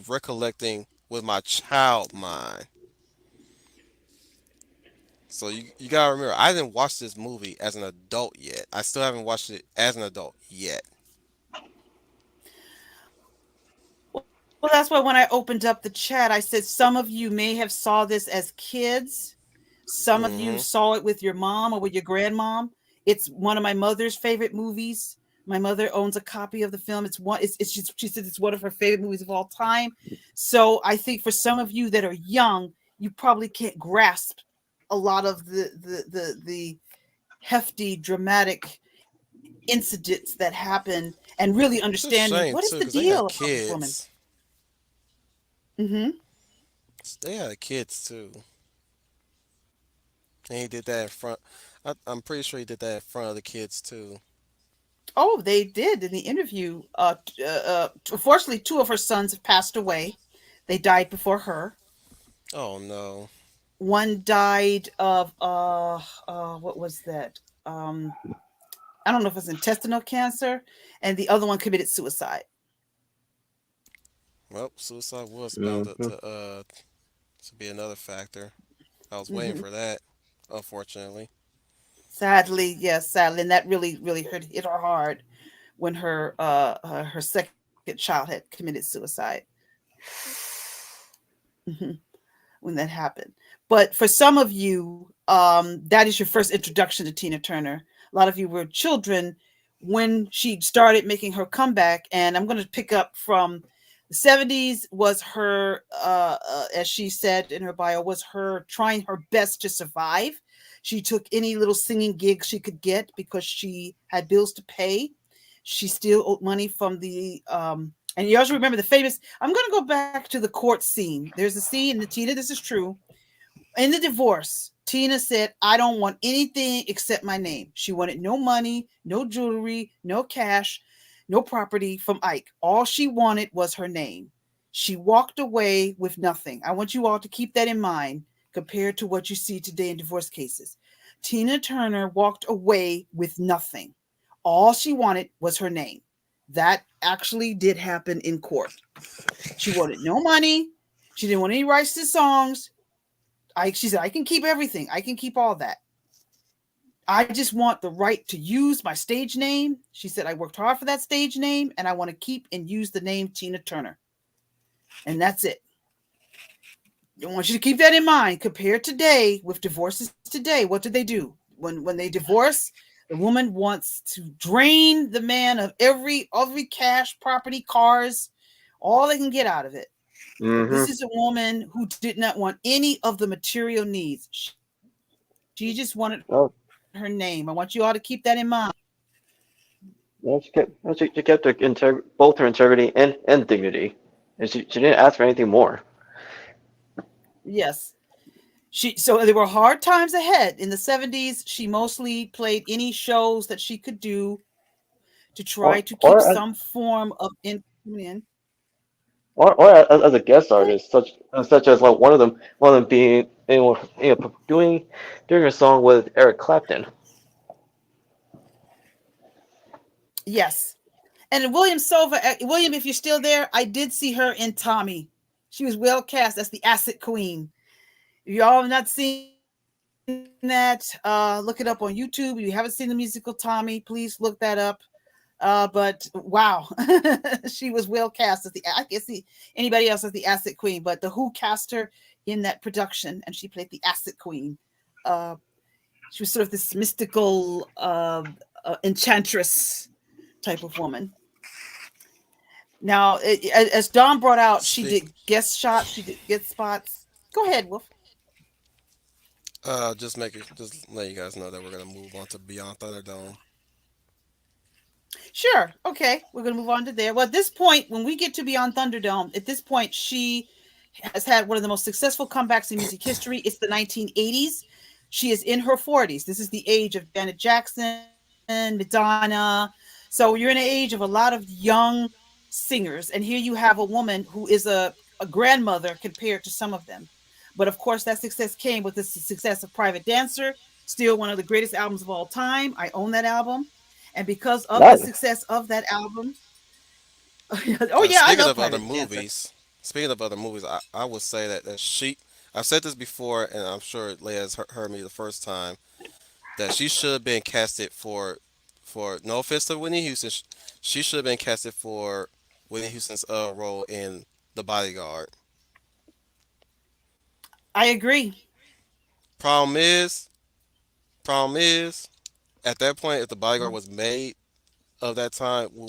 recollecting with my child mind. So you gotta remember, I didn't watch this movie as an adult yet. I still haven't watched it as an adult yet. Well, that's why when I opened up the chat, I said some of you may have saw this as kids. Some of you Mm-hmm. saw it with your mom or with your grandmom. It's one of my mother's favorite movies. My mother owns a copy of the film. It's just, she says it's one of her favorite movies of all time. So I think for some of you that are young, you probably can't grasp a lot of the hefty, dramatic incidents that happen and really It's a understand shame what is too, the cause they got deal about this woman. kids. Hmm. They got kids too, and he did that in front. I'm pretty sure he did that in front of the kids too. Oh, they did in the interview. Unfortunately, two of her sons have passed away. They died before her. Oh no. One died of what was that? I don't know if it's intestinal cancer, and the other one committed suicide. Well, suicide was bound Hmm. to be another factor. I was waiting Hmm. for that, unfortunately. Sadly, yes, sadly, and that really hit her hard when her second child had committed suicide. Mhm. When that happened. But for some of you, that is your first introduction to Tina Turner. A lot of you were children when she started making her comeback. And I'm going to pick up from the 70s was her, as she said in her bio, was her trying her best to survive. She took any little singing gig she could get because she had bills to pay. She still owed money from the and you also remember the famous. I'm going to go back to the court scene. There's a scene in the Tina. This is true. In the divorce, Tina said, "I don't want anything except my name." She wanted no money, no jewelry, no cash, no property from Ike. All she wanted was her name. She walked away with nothing. I want you all to keep that in mind compared to what you see today in divorce cases. Tina Turner walked away with nothing. All she wanted was her name. That actually did happen in court. She wanted no money. She didn't want any rights to songs. She said, I can keep everything. I can keep all that. I just want the right to use my stage name. She said, I worked hard for that stage name and I want to keep and use the name Tina Turner. And that's it. I want you to keep that in mind. Compared today with divorces today, what do they do? When they divorce, the woman wants to drain the man of every cash, property, cars, all they can get out of it. Mm-hmm. This is a woman who did not want any of the material needs. She just wanted her name. I want you all to keep that in mind. Yeah, she kept her both her integrity and dignity, and she didn't ask for anything more. Yes. So there were hard times ahead. In the 70s, she mostly played any shows that she could do to try to keep some form of income in. Or as a guest artist, such as like one of them being doing a song with Eric Clapton. Yes. And William Silver, William, if you're still there, I did see her in Tommy. She was well cast as the Acid Queen. If y'all have not seen that, look it up on YouTube. If you haven't seen the musical Tommy, please look that up. But wow, she was well cast as I can't see anybody else as the Acid Queen, but the Who cast her in that production, and she played the Acid Queen. She was sort of this mystical enchantress type of woman. Now, as Dawn brought out, she did guest shots, she did guest spots. Go ahead, Wolf. Just let you guys know that we're gonna move on to Beyond Thunderdome. Sure. Okay. We're going to move on to there. Well, at this point, when we get to Beyond Thunderdome, at this point, she has had one of the most successful comebacks in music history. It's the 1980s. She is in her 40s. This is the age of Janet Jackson, Madonna. So you're in an age of a lot of young singers. And here you have a woman who is a grandmother compared to some of them. But of course, that success came with the success of Private Dancer, still one of the greatest albums of all time. I own that album. And because of the success of that album, Speaking of other movies, I would say that I've said this before, and I'm sure Leah has heard me the first time, that she should have been casted for no offense to Whitney Houston, she should have been casted for Whitney Houston's role in The Bodyguard. I agree. Problem is, at that point, if The Bodyguard was made of that time, we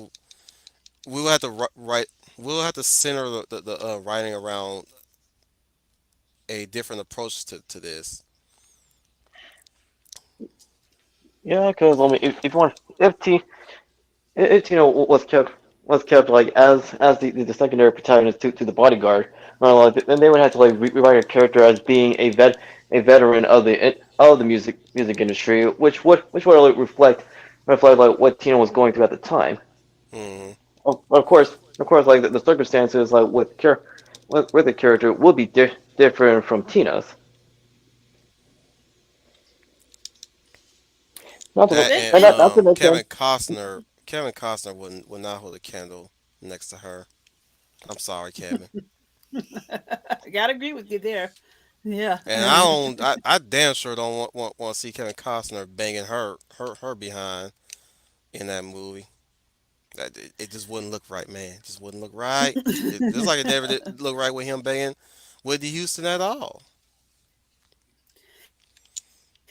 will have to we'll have to center the writing around a different approach to this. Yeah, because I mean, if Tina was kept like as the secondary protagonist to the Bodyguard, then they would have to like rewrite her character as being a veteran of the music industry, which would like, reflect like what Tina was going through at the time. Mm-hmm. Of course, like the circumstances like with the character would be different from Tina's. Not to Kevin Costner would not hold a candle next to her. I'm sorry, Kevin. I gotta agree with you there. Yeah. And I damn sure don't want to see Kevin Costner banging her behind in that movie. It just wouldn't look right, man. It just wouldn't look right. Just like it never did look right with him banging Whitney Houston at all.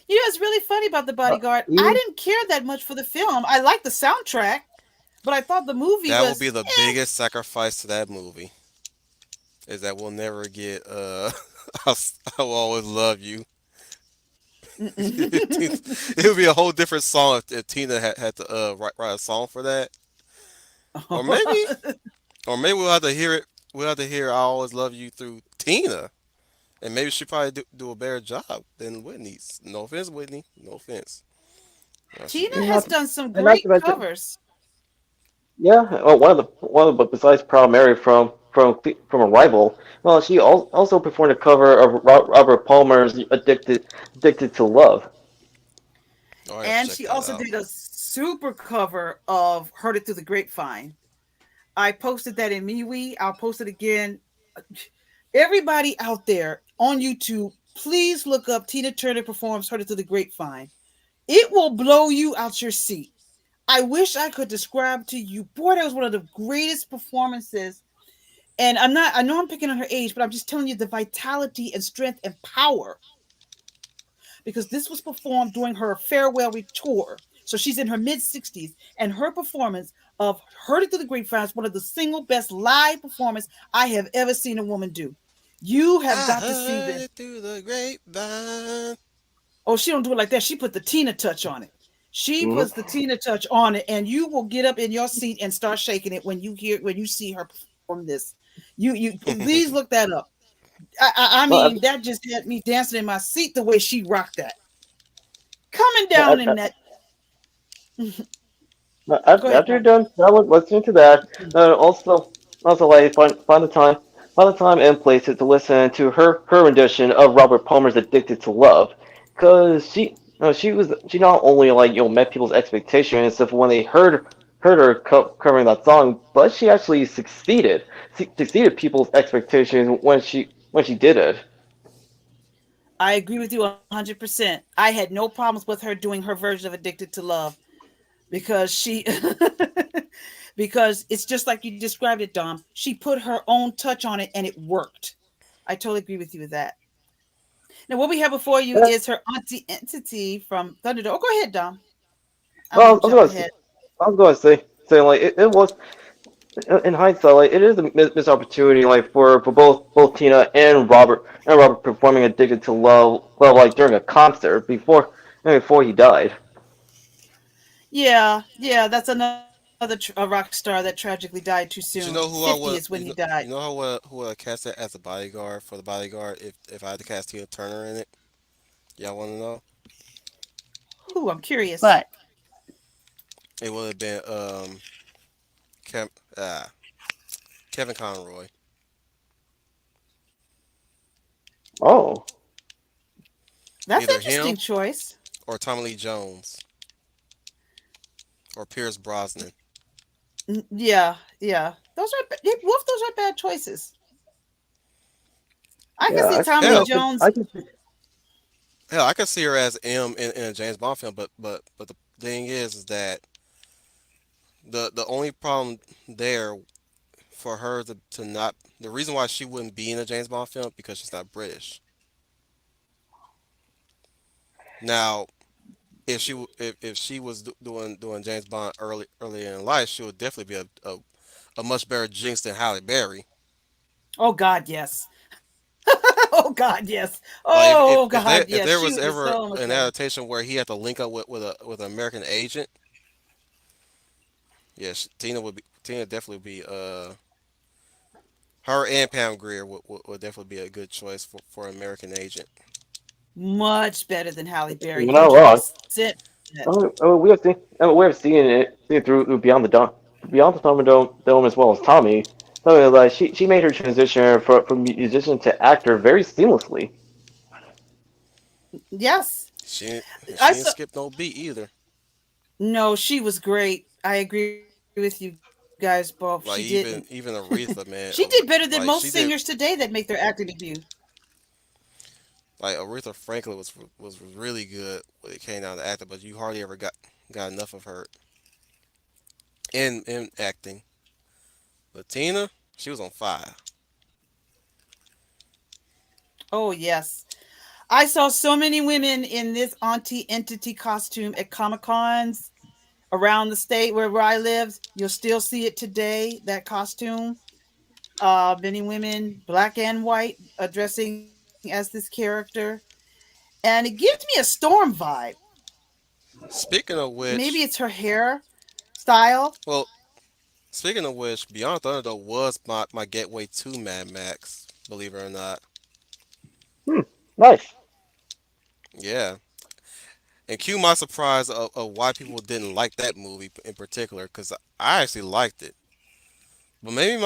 You know, it's really funny about The Bodyguard. I didn't care that much for the film. I liked the soundtrack, but I thought the movie that would be the biggest sacrifice to that movie. Is that we'll never get I will always love you. It would be a whole different song if Tina had to write a song for that. Or maybe we'll have to hear it. We'll have to hear "I Always Love You" through Tina, and maybe she probably do a better job than Whitney's. No offense, Whitney. No offense. Tina has done some great covers. Yeah, well, one of the besides Proud Mary from Arrival, well, she also performed a cover of Robert Palmer's "Addicted to Love." And she also did a super cover of Heard It Through the Grapevine. I posted that in MeWe. I'll post it again. Everybody out there on YouTube, please look up Tina Turner performs Heard It Through the Grapevine. It will blow you out your seat. I wish I could describe to you, boy, that was one of the greatest performances. And I know I'm picking on her age, but I'm just telling you the vitality and strength and power, because this was performed during her farewell tour. So she's in her mid 60s, and her performance of Heard It Through the Grapevine is one of the single best live performance I have ever seen a woman do. You have I got to see heard this. it through the grapevine. Oh, she don't do it like that. She put the Tina touch on it. She Hmm. puts the Tina touch on it, and you will get up in your seat and start shaking it when you see her perform this. You please look that up. I Well, mean, that just had me dancing in my seat the way she rocked that. Coming I, down I, in that. Go ahead, After you're Don. done, I would listening to that. Also like find the time and place to listen to her rendition of Robert Palmer's "Addicted to Love," because she not only like met people's expectations and stuff when they heard her covering that song, but she actually succeeded people's expectations when she did it. I agree with you 100%. I had no problems with her doing her version of "Addicted to Love" because she because it's just like you described it, Dom. She put her own touch on it and it worked. I totally agree with you with that. Now, what we have before you Yeah. is her auntie entity from Thunderdome. Oh, go ahead, Dom. I don't Well, want to jump ahead. I was going to say like it was. In hindsight, like it is a missed opportunity, like for both Tina and Robert performing "Addicted to Love" like during a concert before he died. Yeah, yeah, that's another a rock star that tragically died too But you soon. know who I 50 would is when he died. you know who I cast it as a bodyguard for the bodyguard if I had to cast Tina Turner in it? Y'all want to know? Who? I'm curious. But It would have been Kev, Kevin Conroy Oh, That's an either interesting him choice. or Tommy Lee Jones or Pierce Brosnan. Yeah, yeah. Both those are bad choices. I can see yeah, Tommy Lee Hell, Jones. I could hell, I could see her as M in a James Bond film, but the thing is that the only problem there for her to not the reason why she wouldn't be in a James Bond film because she's not British. Now, if she was doing James Bond early in life, she would definitely be a much better Jinx than Halle Berry. Oh God, yes. Oh God, yes. Like Oh God, if yes. there She was would be ever so much an better. adaptation where he had to link up with an American agent, yes, Tina definitely be her and Pam Grier would definitely be a good choice for an American agent. Much better than Halle Berry. you're not wrong. 100%. We have seen it through Beyond the Dome as well as Tommy. So like she made her transition from musician to actor very seamlessly. Yes. She I she didn't saw skip no beat either. No, she was great. I agree with you guys both. She Like didn't. even Aretha, man, She did better than like most she did singers today that make their acting debut. like Aretha Franklin was really good when it came down to acting, but you hardly ever got enough of her in acting. But Tina, she was on fire. Oh, yes. I saw so many women in this auntie entity costume at Comic Cons around the state where I live. You'll still see it today, that costume. Many women, black and white, dressing as this character. And it gives me a storm vibe. Speaking of Maybe which, it's her hair style. well, speaking of which, Beyond Thunderdome was my gateway to Mad Max. Believe it or not, Hmm, nice. yeah. And cue my surprise of why people didn't like that movie in particular, because I actually liked it. But maybe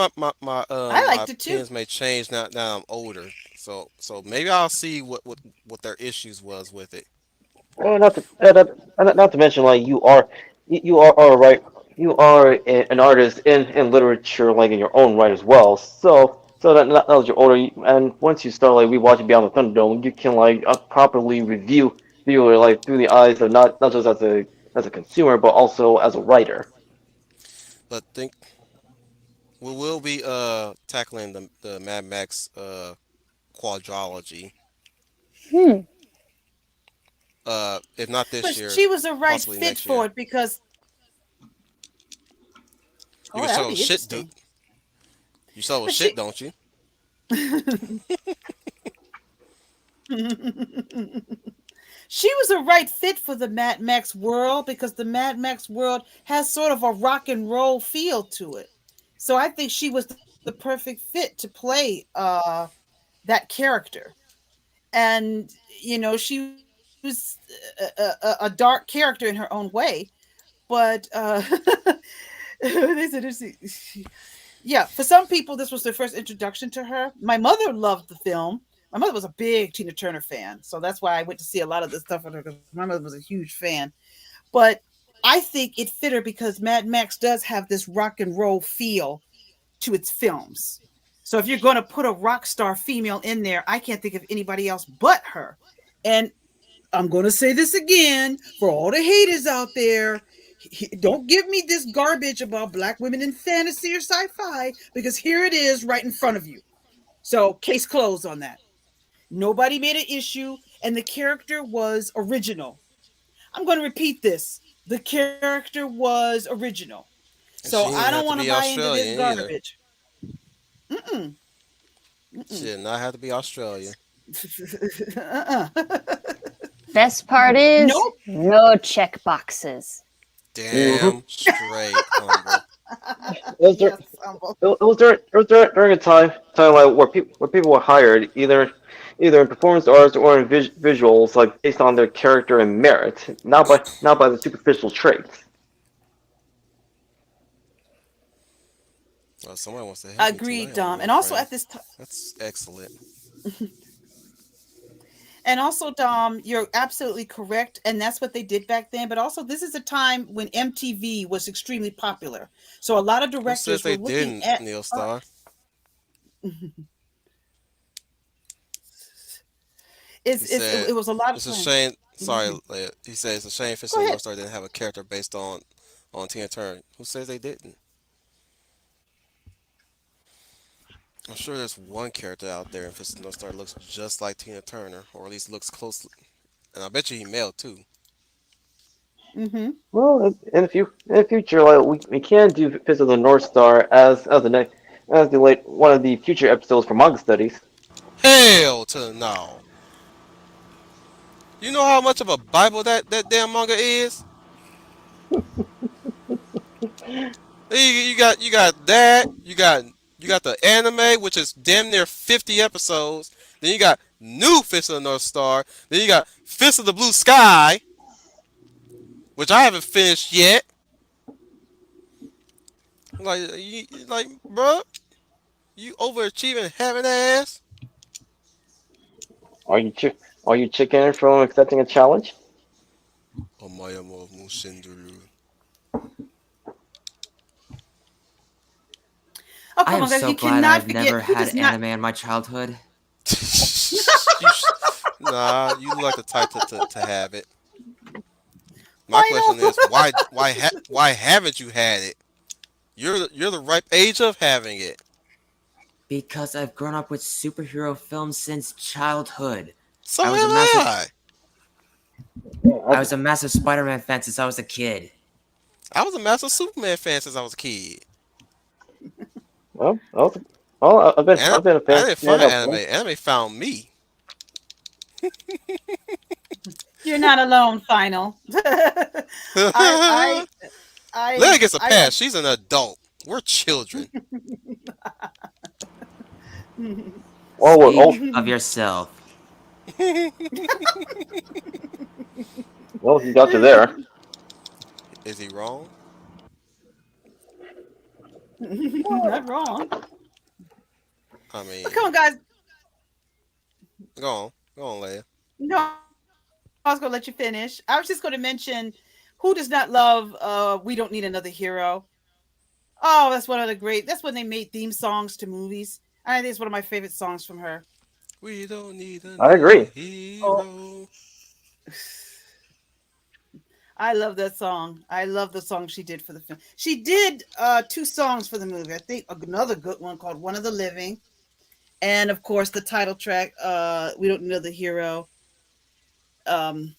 I my liked it too. opinions may change now I'm older. So maybe I'll see what their issues was with it. Well, not to mention like you are right. You are an artist in literature, like in your own right as well. So that now that you're older, and once you start like rewatching Beyond the Thunderdome, you can like properly review it like through the eyes of not just as a consumer, but also as a writer. But think we will be tackling the Mad Max quadrology. Hmm. If not this But year, she was a right possibly fit next year. for it because You oh, can that'll sell be shit, dude. interesting. You sell But shit, she don't you? she was a right fit for the Mad Max world because the Mad Max world has sort of a rock and roll feel to it. So I think she was the perfect fit to play that character. And she was a dark character in her own way, but they said yeah, for some people this was their first introduction to her. My mother loved the film. My mother was a big Tina Turner fan, so that's why I went to see a lot of this stuff with her because my mother was a huge fan. But I think it fit her because Mad Max does have this rock and roll feel to its films. So if you're going to put a rock star female in there, I can't think of anybody else but her. And I'm going to say this again for all the haters out there. Don't give me this garbage about black women in fantasy or sci-fi because here it is right in front of you. So case closed on that. Nobody made an issue and the character was original. I'm going to repeat this. The character was original. And she So I didn't don't have to want to be buy into this Australian either. garbage. Mm-mm. She Mm-mm. did not have to be Australian. uh-uh. Best part is Nope. no check boxes. Hmm. Damn straight, humble. It was, dur- Yes, humble. it was during a time like where people were hired either in performance arts or in visuals like based on their character and merit, not by the superficial traits. Oh, somebody wants to help me Agreed, tonight over here, Dom. my And also friend. at this time, That's excellent. and also Dom, you're absolutely correct, and that's what they did back then. But also, this is a time when MTV was extremely popular, so a lot of Who says directors were they looking didn't, at. Neil Star? He It said was a lot of it's a fun. shame. Sorry, Mhm. Leia. He said it's a shame Fist Go of the ahead. North Star didn't have a character based on Tina Turner. Who says they didn't? I'm sure there's one character out there in Fist of the North Star looks just like Tina Turner, or at least looks close. And I bet you he male too. Mm-hmm. Well, in the future, like we can do Fist of the North Star as the next as the late one of the future episodes for manga studies. Hell to the no. You know how much of a Bible that damn manga is? You got that. You got the anime, which is damn near 50 episodes. Then you got new Fist of the North Star. Then you got Fist of the Blue Sky, which I haven't finished yet. Like, bruh, you overachieving having ass. Are you chi- are you chicken from accepting a challenge? Omayama Mushinderu. Oh I come am on, guys! so You glad cannot I've forget never who had does not. anime in my childhood. Nah, you look like the type to have it. My question Final. is, why haven't you had it? You're the ripe age of having it. Because I've grown up with superhero films since childhood. So I have was a massive I. I was a massive Spider-Man fan since I was a kid. I was a massive Superman fan since I was a kid. Well, well, I've been And I've been a I fan didn't fan find of anime. one. Anime found me. You're not alone. Final. I Leia gets a I pass. She's an adult. We're children. Oh, Speak of yourself. well, he got you there. Is he wrong? not wrong. I But come mean, on, guys. go on, Leia. No, I was going to let you finish. I was just going to mention Who does not love We Don't Need Another Hero? Oh, that's one of the great. That's when they made theme songs to movies. I think it's one of my favorite songs from her. We don't need I another agree. Oh, hero. I love that song. I love the song she did for the film. She did two songs for the movie. I think another good one called "One of the Living," and of course the title track, "We Don't Need Another Hero." Um,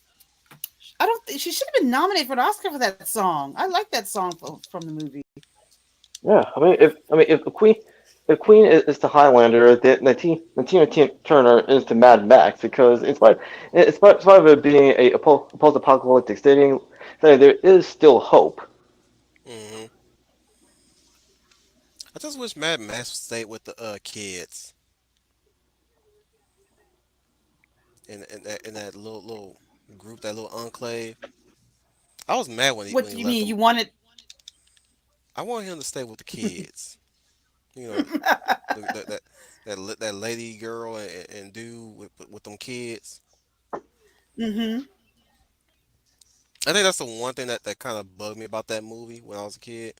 I don't think she should have been nominated for an Oscar for that song. I like that song from the movie. Yeah, if Queen is to Highlander, then Tina Turner is to Mad Max because in spite of it being a post-apocalyptic setting, there is still hope. Hmm. I just wish Mad Max stayed with the kids in that little group, that little enclave. I was mad when he What when do he you left mean? them. You wanted? I want him to stay with the kids. You know, that lady girl and dude with them kids. Mm-hmm. I think that's the one thing that kind of bugged me about that movie when I was a kid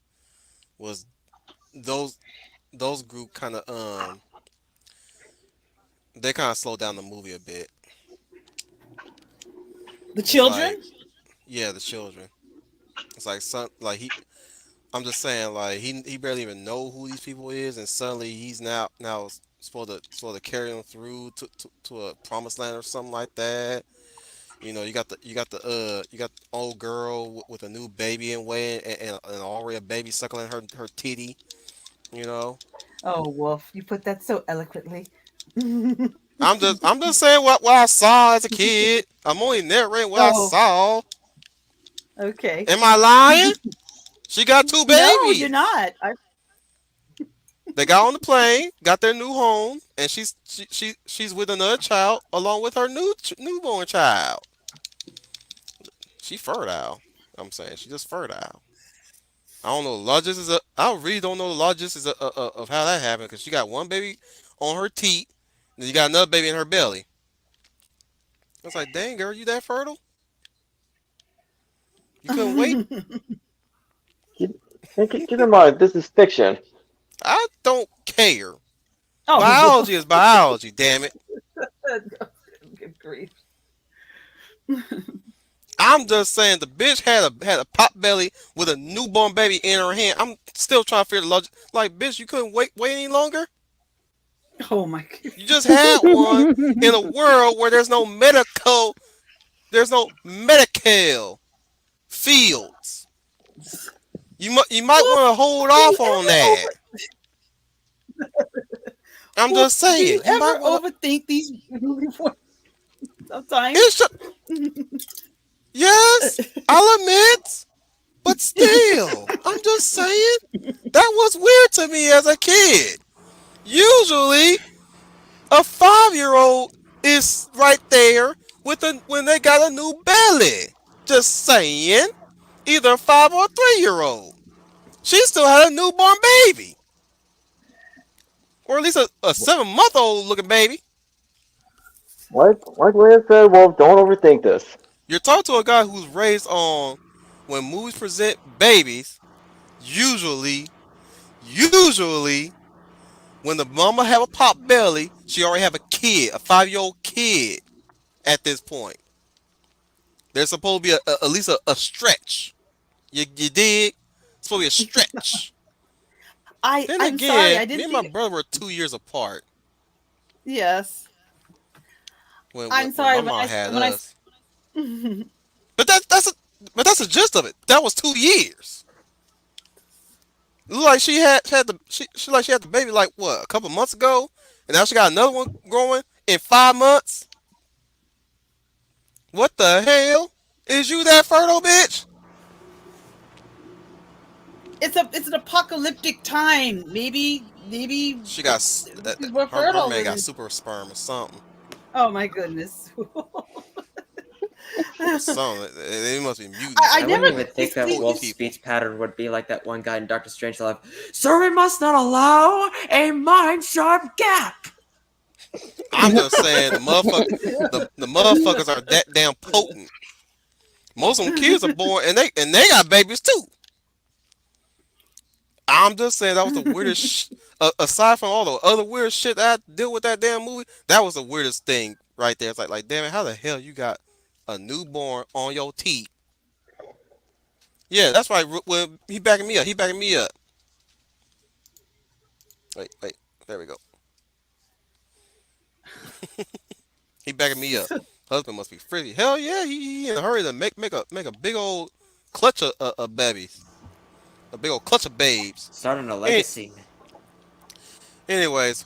was those those group kind of they kind of slowed down the movie a bit. The It's like, children? yeah, the children. It's like some like he. I'm just saying like he barely even know who these people is, and suddenly he's now supposed to carry them through to a promised land or something like that. You know, you got the old girl with a new baby in way and already a baby suckling her titty. You know, Oh, Wolf, you put that so eloquently. I'm just saying what I saw as a kid. I'm only narrating what I Oh, saw. okay. Am I lying? She got two No, you're babies. not. They got on the plane, got their new home, and she's with another child along with her newborn child. She fertile. I'm saying she just fertile. I don't know the logistics. I really don't know the logistics of how that happened because she got one baby on her teat, and you got another baby in her belly. I was like, dang girl, you that fertile? You couldn't wait? Keep, keep in mind, this is fiction. I don't care. Oh, Biology is Wolf. biology. Damn it. Good grief. I'm just saying the bitch had a pot belly with a newborn baby in her hand. I'm still trying to figure the logic. Like, bitch, you couldn't wait any longer. Oh my God. You just had one in a world where there's no medical fields. You might want to Wolf, hold do you off on ever that. over I'm Wolf, just do you saying you might ever want to. overthink these movie points sometimes? It's just, yes, I'll admit, but still, I'm just saying that was weird to me as a kid. Usually, a 5-year-old is right there when they got a new belly. Just saying, either a 5 or a 3-year-old. She still had a newborn baby, or at least a 7-month-old looking baby. Like Lance said, well, don't overthink this. You're talking to a guy who's raised on when movies present babies. Usually, when the mama have a pop belly, she already have a kid, a 5-year-old kid. At this point, there's supposed to be at least a stretch. You dig? It's supposed to be a stretch. Then I'm sorry, again, I me didn't and my think. brother were 2 years apart Yes, when I'm when my sorry mom had when I. us. But that's the gist of it. That was 2 years. It looked like she had the baby like what a couple of months ago, and now she got another one growing in 5 months. What the hell? Is you that fertile, bitch? It's an apocalyptic time. Maybe She got we're her fertile man got and super sperm or something. oh my goodness. Or something. They must be I mutants I or never wouldn't even think these, that these, potent Wolf's these people. speech pattern would be like that one guy in Doctor Strangelove. Sir, we must not allow a mind sharp gap. I'm just saying the motherfuckers are that damn potent Most of them kids are born and they got babies too. I'm just saying that was the weirdest. Aside from all the other weird shit that I deal with that damn movie, that was the weirdest thing right there. It's like damn it, how the hell you got a newborn on your teeth? Yeah, that's right. Well, he backing me up. He backing me up. Wait. There we go. He backing me up. Husband must be frizzy. Hell yeah, he in a hurry to make a big old clutch of babies, a big old clutch of babes. Starting a Any, legacy. anyways,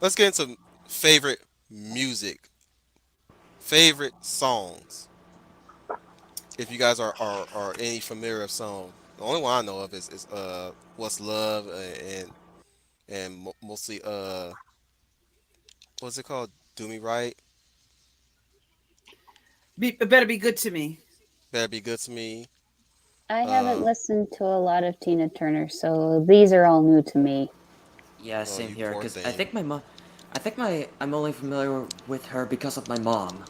let's get into favorite music, favorite songs. If you guys are any familiar of song, the only one I know of is "What's Love" and mostly what's it called? "Do Me Right," It better be good to me. "Better Be Good to Me." I haven't Uh, listened to a lot of Tina Turner, so these are all new to me. Yeah, oh, same you here. poor Because thing. I think my mom, I'm only familiar with her because of my mom.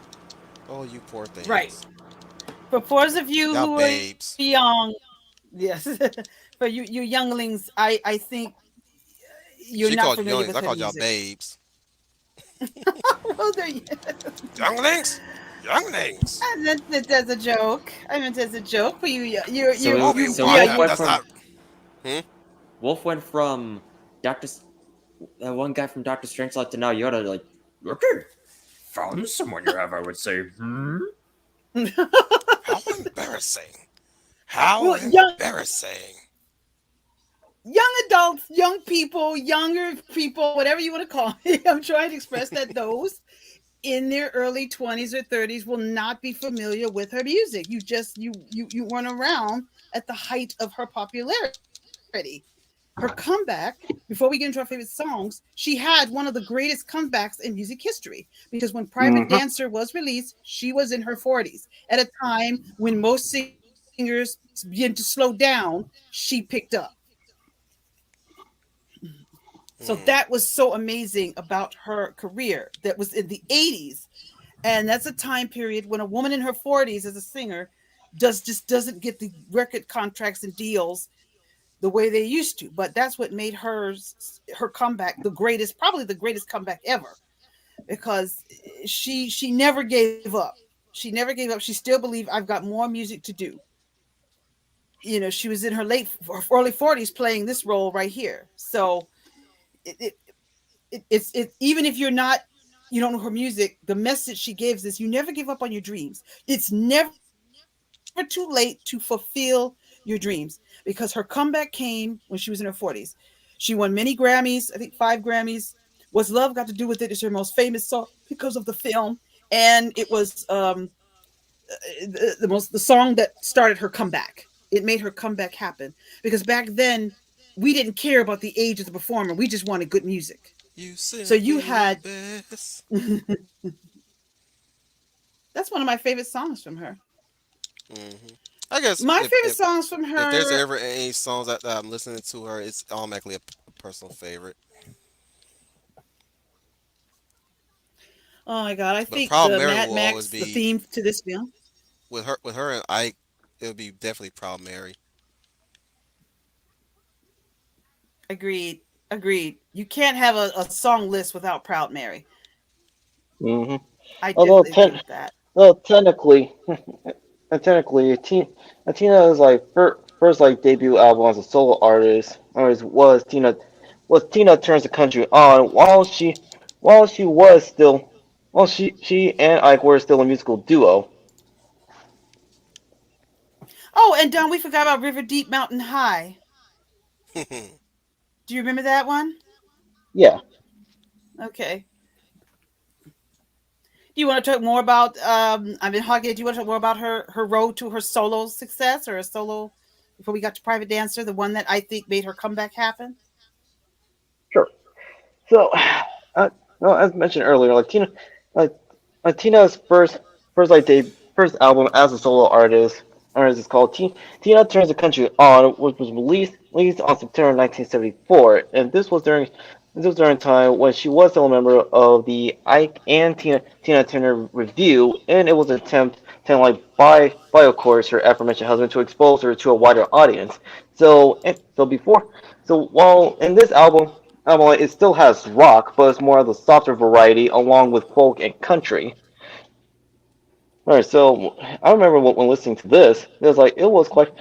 Oh, you poor Right. things. For those of you Y'all who are babes. young, yes, for you younglings, I think you're She not called you familiar younglings. with I her called y'all music. babes. Well, there you. Younglings? Younglings. I meant it as a joke. I meant it as a joke. But Oh, we So yeah, watch Wolf that. you. went That's from not. Hmm? Wolf went from Doctor, that one guy from Doctor Strangelove to now Yoda. Like, okay, found someone you have. I would say. Hmm. How embarrassing. How Well, embarrassing. young adults, young people, younger people, whatever you want to call it. I'm trying to express that those in their early 20s or 30s will not be familiar with her music. You weren't around at the height of her popularity. Her comeback, before we get into our favorite songs, she had one of the greatest comebacks in music history because when Private Hmm. Dancer was released, she was in her 40s at a time when most singers began to slow down. She picked up. So Hmm. that was so amazing about her career. That was in the 80s. And that's a time period when a woman in her 40s as a singer doesn't get the record contracts and deals the way they used to. But that's what made her comeback the greatest, probably the greatest comeback ever, because she never gave up. She never gave up. She still believed I've got more music to do. She was in her early 40s playing this role right here. So it, it, it's even if you don't know her music, the message she gives is you never give up on your dreams. It's never too late to fulfill your dreams, because her comeback came when she was in her 40s. She won many Grammys, I think 5 Grammys. What's Love Got to Do with It is her most famous song because of the film, and it was the song that started her comeback. It made her comeback happen, because back then we didn't care about the age of the performer. We just wanted good music. You So you simply the had best. that's one of my favorite songs from her. Hmm. I guess My if, favorite if songs from if there's her. ever any songs that I'm listening to her, it's automatically a personal favorite. Oh my god, I But think Proud the Mary Mad will always Max, the be theme to this film. with her and Ike. It would be definitely Proud Mary. Agreed. Agreed. You can't have a song list without Proud Mary. Hmm. I Although, definitely agree with that. well, technically, Tina is like first like debut album as a solo artist, or was Tina Turns the Country On while she was still she and Ike were still a musical duo. Oh, and Don, we forgot about River Deep Mountain High. Do you remember that one? Yeah. Okay. Do you want to talk more about Hoggy, do you want to talk more about her road to her solo success, or a solo before we got to Private Dancer, the one that I think made her comeback happen? Sure. So, no, as mentioned earlier, like Tina's first album as a solo artist is called Tina Turns the Country On, which was released on September 1974, and this was during a time when she was still a member of the Ike and Tina Turner Review, and it was an attempt like buy of course her aforementioned husband to expose her to a wider audience. So before so while in this album it still has rock, but it's more of the softer variety along with folk and country. All right, so I remember when listening to this, it was quite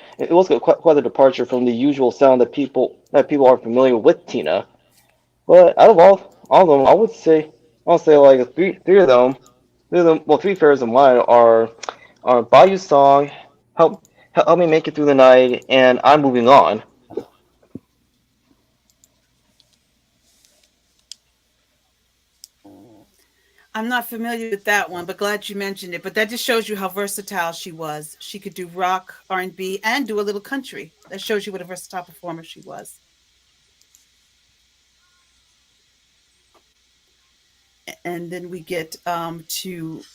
a departure from the usual sound that people are familiar with Tina. But out of all of them, I'll say like three of them, well, three favorites of mine are Bayou Song, Help Me Make It Through the Night, and I'm Moving On. I'm not familiar with that one, but glad you mentioned it. But that just shows you how versatile she was. She could do rock, R&B, and do a little country. That shows you what a versatile performer she was. And then we get and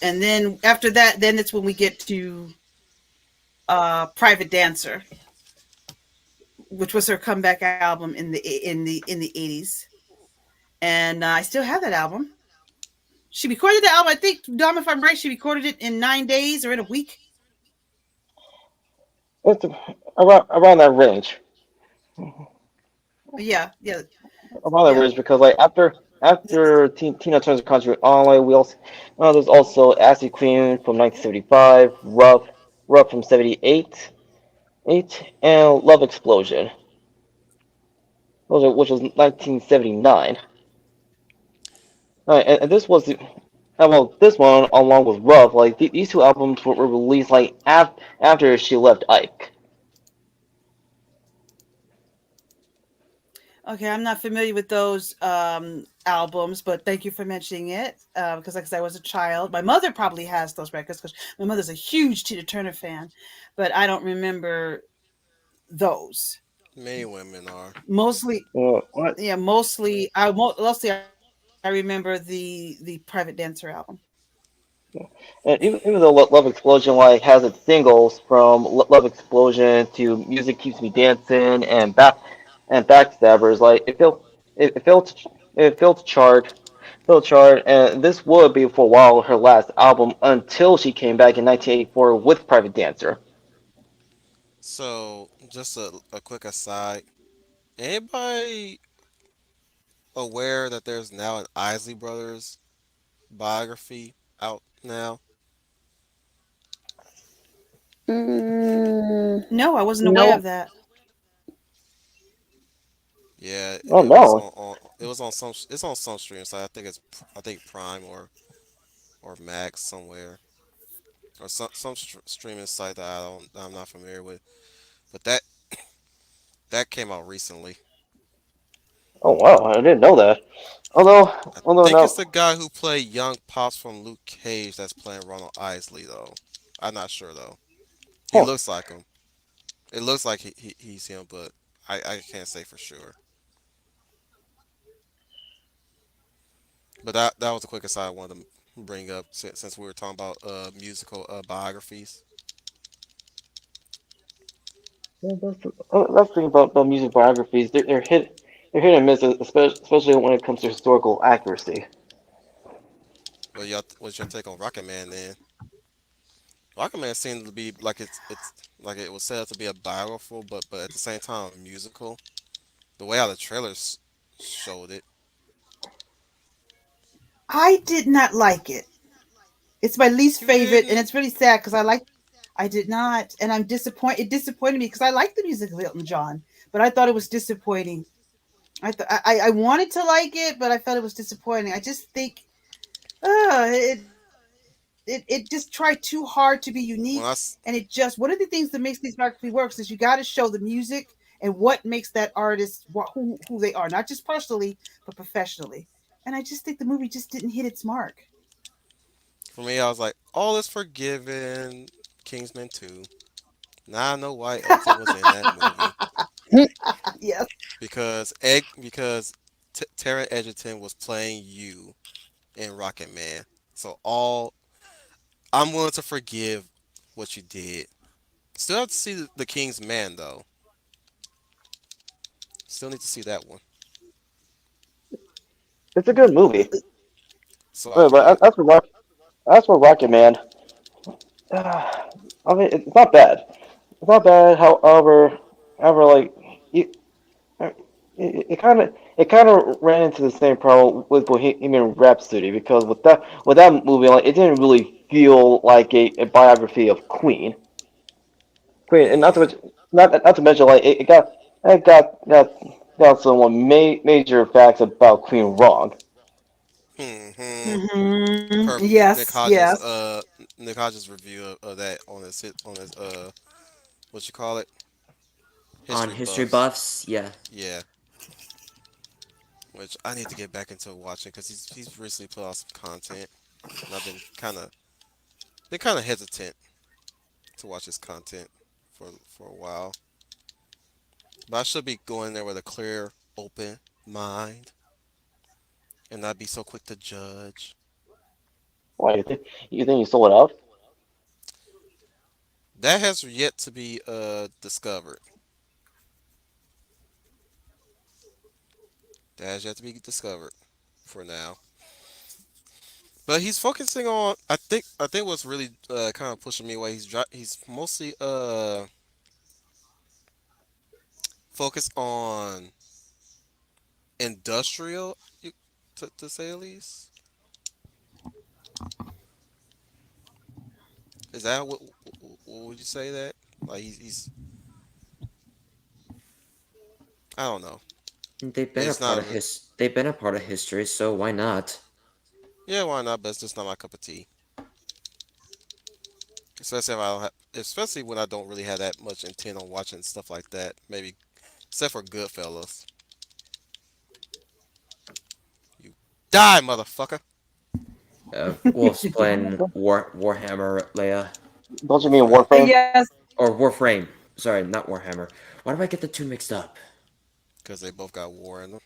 then after that, then it's when we get to Private Dancer, which was her comeback album in the 80s. And I still have that album. She recorded the album, I think, Dom, if I'm right, she recorded it in 9 days or in a week. It's around that range. Yeah. Around that range because like after Tina Turner's concert online, we also there's also Acid Queen from 1975, Rough from 78, and Love Explosion, which was 1979. And this was this one along with Rough, like these two albums were released like after she left Ike. Okay, I'm not familiar with those albums, but thank you for mentioning it. Because, like I said, I was a child. My mother probably has those records because my mother's a huge Tina Turner fan, but I don't remember those. Many women are. Mostly, What? yeah, mostly I remember the Private Dancer album. And even though Love Explosion like has its singles from Love Explosion to Music Keeps Me Dancing and Backstabbers, like it failed to chart, and this would be for a while her last album until she came back in 1984 with Private Dancer. So, just a quick aside. Anybody aware that there's now an Isley Brothers biography out now? No, I wasn't aware Nope. of that. Yeah, Oh it was no! on it was on some it's on some stream site. I think Prime or Max somewhere or some streaming site that I'm not familiar with. But that came out recently. Oh wow! I didn't know that. Although I although think it's now the guy who played Young Pops from Luke Cage that's playing Ronald Isley though. I'm not sure though. He huh. looks like him. It looks like he's him, but I can't say for sure. But that was a quick aside I wanted to bring up since we were talking about musical biographies. That's the thing about music biographies. They're hit and miss, especially when it comes to historical accuracy. What's your take on Rocket Man then? Rocket Man seemed to be like it's like it was set up to be a biographical, but at the same time a musical. The way how the trailers showed it. I did not like it. It's my least You favorite, and didn't? it's really sad because I did not, and I'm disappointed. It disappointed me because I like the music of Elton John, but I thought it was disappointing. I wanted to like it, but I felt it was disappointing. I just think, it just tried too hard to be When I unique, s- and it just one of the things that makes these biography works is you got to show the music and what makes that artist who they are, not just personally but professionally. And I just think the movie just didn't hit its mark. for me, I was like, all is forgiven. Kingsman 2. Now I know why Elton was in that movie Yes. because Taron Egerton was playing you in Rocket Man. So all I'm willing to forgive what you did. Still have to see the King's Man though. Still need to see that one. It's a good movie. So But I as for Rocket Man, I mean, it's not bad. It's not bad. However, like you, it kind of ran into the same problem with Bohemian Rhapsody because with that movie, like it didn't really feel like a biography of Queen, and Mm-hmm. not to mention like it got some major facts about Queen wrong. Mm-hmm. Yes, yes. Nick Hodges review of that on his what you call it, On history history buffs. buffs, yeah. Yeah, which I need to get back into watching because he's recently put out some content, and I've been kind of hesitant to watch his content for a while. But I should be going there with a clear, open mind and not be so quick to judge. Why you think you sold out? That has yet to be discovered. That has yet to be discovered for now. But he's focusing on. I think what's really kind of pushing me away. He's mostly focused on industrial, to say the least. Is that what would you say that? Like he's I don't know. They've been a It's part not. of they've been a part of history, so why not? Yeah, why not? But it's just not my cup of tea. Especially if I don't have, especially when I don't really have that much intent on watching stuff like that. Maybe except for Goodfellas. You die, motherfucker. Wolf's playing Warhammer, Leia. Don't you mean Warframe. Warframe? Yes. Or Warframe. Sorry, not Warhammer. Why do I get the two mixed up? Because they both got war in them.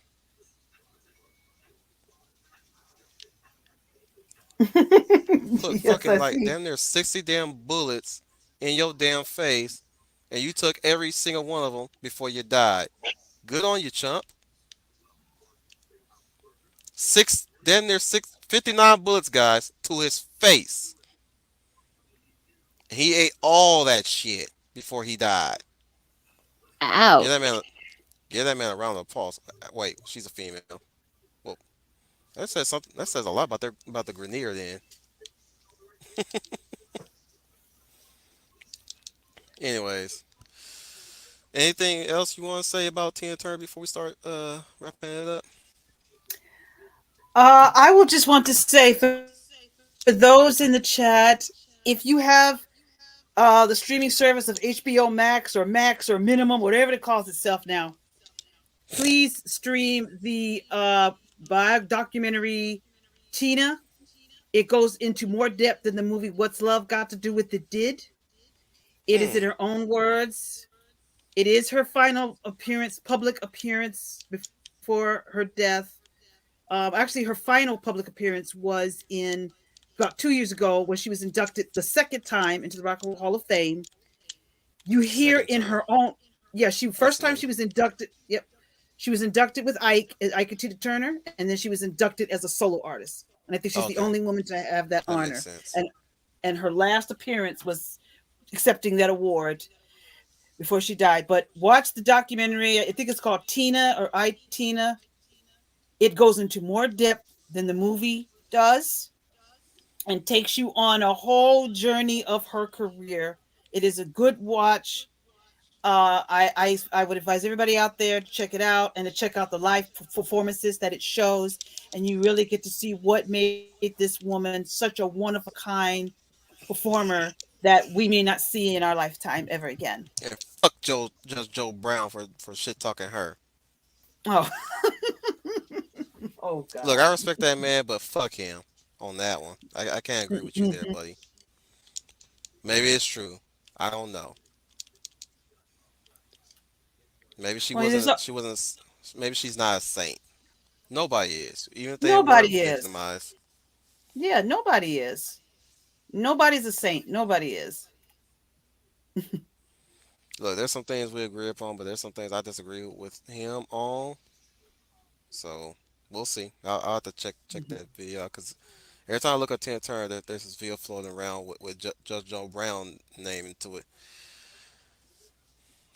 Put Yes, fucking I like see. damn near 60 damn bullets in your damn face, and you took every single one of them before you died. Good on you, chump. Damn near 59 bullets, guys, to his face. He ate all that shit before he died. Give that man, Ouch. give that man a round of applause. Wait, she's a female. Well, that says something. That says a lot about the Grenier then. Anyways, anything else you want to say about Tina Turner before we start wrapping it up? I will just want to say for those in the chat, if you have the streaming service of HBO Max or Minimum, whatever it calls itself now, please stream the bio documentary Tina. It goes into more depth than the movie What's Love Got to Do with It did. It is in Hmm. her own words. It is her final appearance, public appearance before her death. Actually, her final public appearance was in about 2 years ago when she was inducted the second time into the Rock and Roll Hall of Fame. You hear Second in time. her own, yeah, she That's first time new. she was inducted. Yep, she was inducted with Ike Tina Turner, and then she was inducted as a solo artist. And I think she's the Okay, only woman to have that that makes honor. sense. And her last appearance was accepting that award before she died. But watch the documentary. I think it's called Tina or I Tina. It goes into more depth than the movie does and takes you on a whole journey of her career. It is a good watch. I would advise everybody out there to check it out and to check out the live performances that it shows, and you really get to see what made this woman such a one of a kind performer that we may not see in our lifetime ever again. And fuck Joe Brown for shit talking her. Oh, oh Look, God. I respect that man, but fuck him on that one. I can't agree with you there, buddy. Maybe it's true. I don't know. Maybe she Well, there's wasn't. She wasn't. Maybe she's not a saint. Nobody is. Even if they were nobody is. victimized. Yeah, nobody is. Nobody's a saint. Nobody is. Look, there's some things we agree upon, but there's some things I disagree with him on. So we'll see. I'll have to check Mhm. that video because Every time I look at Tina Turner, there's this video floating around with Judge Joe Brown name into it.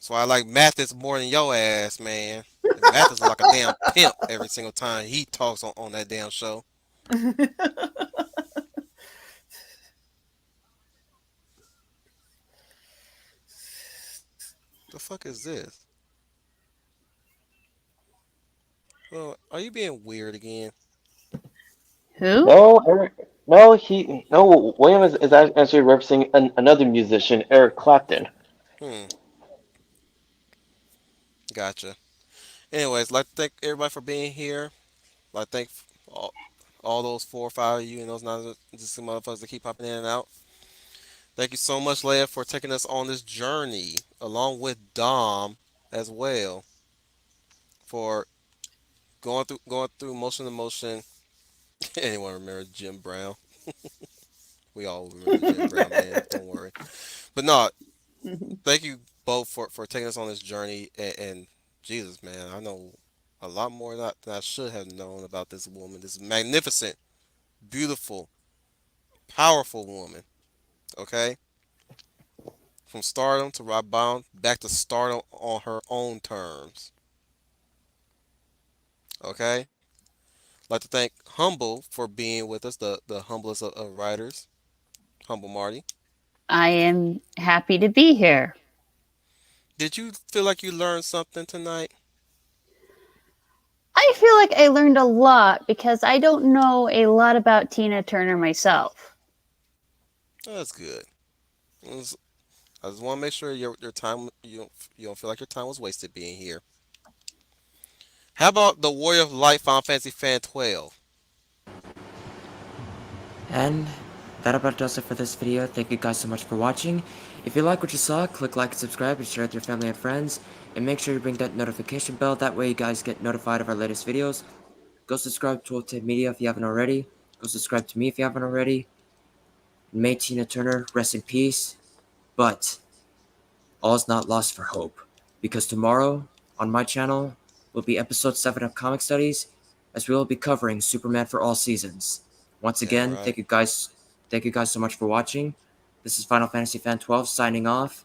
So I like Mathis more than your ass, man. And Mathis is like a damn pimp every single time he talks on that damn show. The fuck is this? Well, are you being weird again? Who? No, Eric. No. William is actually referencing another musician, Eric Clapton. Hmm, gotcha. Anyways, like to thank everybody for being here. Like thank all, all those 4 or 5 of you and those nine just some motherfuckers that keep popping in and out. Thank you so much, Leia, for taking us on this journey, along with Dom as well, for going through motion to motion. Anyone remember Jim Brown? We all remember Jim Brown, man. Don't worry. But no, thank you both for taking us on this journey. And Jesus, man, I know a lot more than I should have known about this woman. This magnificent, beautiful, powerful woman. Okay, from stardom to rock bottom, back to stardom on her own terms. Okay, like to thank Humble for being with us, the humblest of writers, Humble Marty. I am happy to be here. Did you feel like you learned something tonight? I feel like I learned a lot because I don't know a lot about Tina Turner myself. That's good. I just want to make sure your time you don't feel like your time was wasted being here. How about the Warrior of Light Final Fantasy Fan 12? And that about does it for this video. Thank you guys so much for watching. If you like what you saw, click like and subscribe and share with your family and friends. And make sure you ring that notification bell. That way you guys get notified of our latest videos. Go subscribe to Ultimate Media if you haven't already. Go subscribe to me if you haven't already. May Tina Turner rest in peace. But all is not lost for hope. Because tomorrow on my channel will be episode 7 of Comic Studies, as we will be covering Superman for all seasons. Once Damn again, right. thank you guys so much for watching. This is Final Fantasy Fan 12 signing off.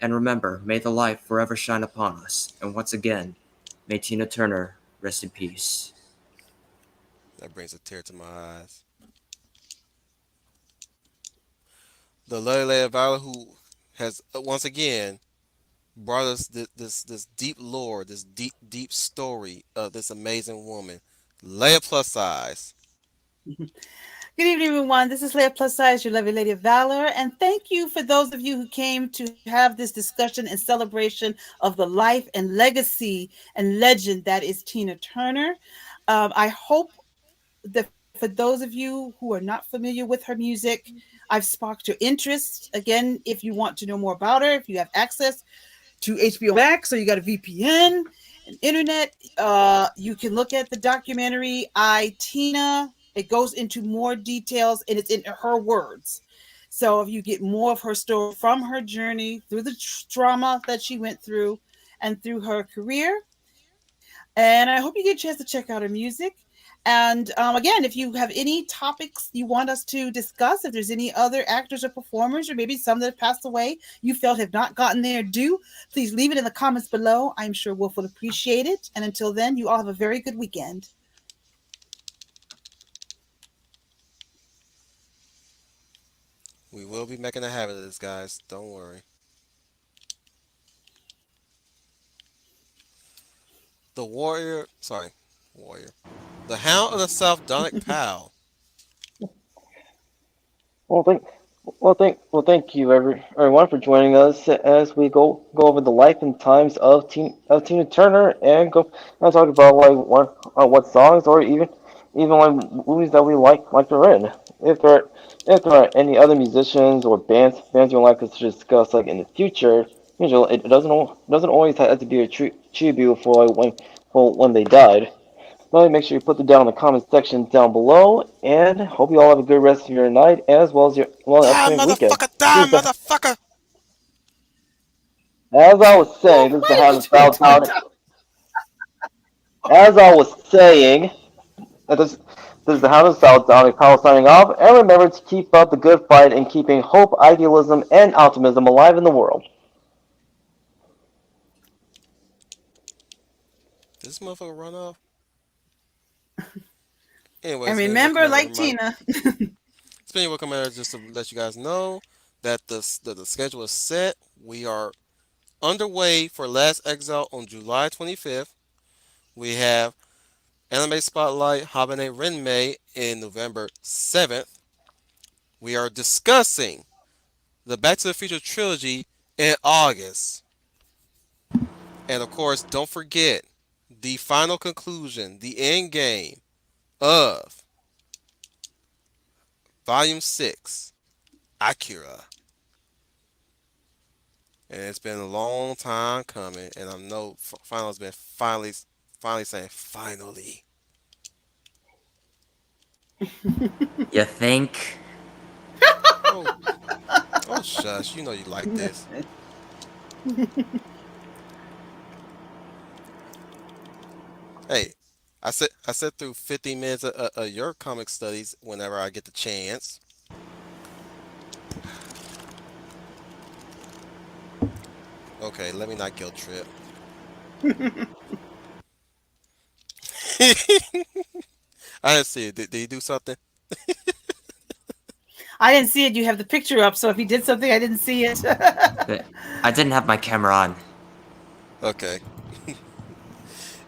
And remember, may the light forever shine upon us. And once again, may Tina Turner rest in peace. That brings a tear to my eyes. The Lele Valor who has once again brought us this deep lore, this deep story of this amazing woman. Leia plus size. Good evening, everyone. This is Leah Plus Size, your lovely lady of valor. And thank you for those of you who came to have this discussion and celebration of the life and legacy and legend that is Tina Turner. I hope that for those of you who are not familiar with her music, I've sparked your interest. Again, if you want to know more about her, if you have access to HBO Max or you got a VPN, an internet, you can look at the documentary I, Tina. It goes into more details and it's in her words. So if you get more of her story from her journey through the trauma that she went through and through her career, and I hope you get a chance to check out her music. And again, if you have any topics you want us to discuss, if there's any other actors or performers, or maybe some that have passed away you felt have not gotten their due, please leave it in the comments below. I'm sure Wolf will appreciate it. And until then, you all have a very good weekend. We will be making a habit of this, guys. Don't worry. The warrior, sorry, warrior. The Hound of the South, Donic Powell. Well, thank you, everyone, for joining us as we go over the life and times of Tina Turner and go and talk about what songs or even like movies that we like her in. If there are any other musicians or bands you'd like us to discuss like in the future, it doesn't always have to be a tribute for when they died. So make sure you put them down in the comment section down below, and hope you all have a good rest of your night as well as your Die, upcoming weekend. motherfucker! Die, motherfucker! As I was saying, Wolf, this is the why Hound did of you South do Town. that? As I was saying, that this This is the Hound of South, Dominic Powell signing off, and remember to keep up the good fight and keeping hope, idealism, and optimism alive in the world. This motherfucker run off. And Anyways, remember, like Tina. Spinning Wheel Commander, just to let you guys know that the schedule is set. We are underway for Last Exile on July 25th. We have Anime Spotlight Habane Renmei in November 7th. We are discussing the Back to the Future trilogy in August. And of course, don't forget the final conclusion, the end game of Volume 6, Akira. And it's been a long time coming, and I know Final's been finally saying finally. You think? Oh, oh shush, you know you like this. Hey, I sit through 15 minutes of your comic studies whenever I get the chance. Okay, let me not guilt trip. I didn't see it. Did he do something? I didn't see it. You have the picture up, so if he did something, I didn't see it. I didn't have my camera on. Okay.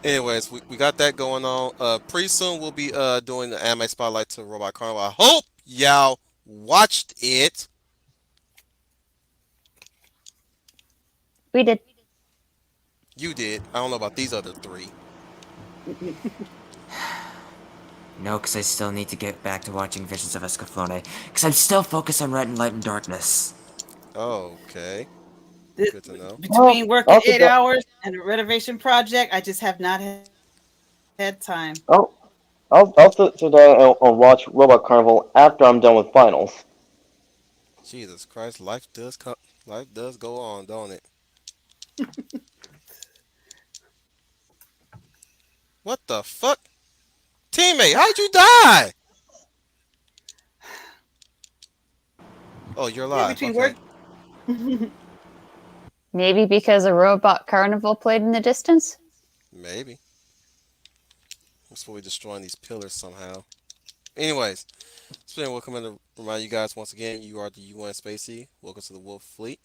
Anyways, we got that going on. Pretty soon we'll be doing the anime spotlight to Robot Carnival. I hope y'all watched it. We did. You did. I don't know about these other three. No, because I still need to get back to watching Visions of Escaflowne. Because I'm still focused on Red and Light and Darkness. Okay. Good to know. Between working also 8 hours and a renovation project, I just have not had time. Oh, I'll sit down and watch Robot Carnival after I'm done with finals. Jesus Christ, life does go on, don't it? What the fuck? Teammate, how'd you die? Oh, you're alive. Between Okay. work. Maybe because a Robot Carnival played in the distance? Maybe. That's why we're destroying these pillars somehow. Anyways, Spinning Wheel Commander to remind you guys once again, you are the UN Spacey. Welcome to the Wolf Fleet.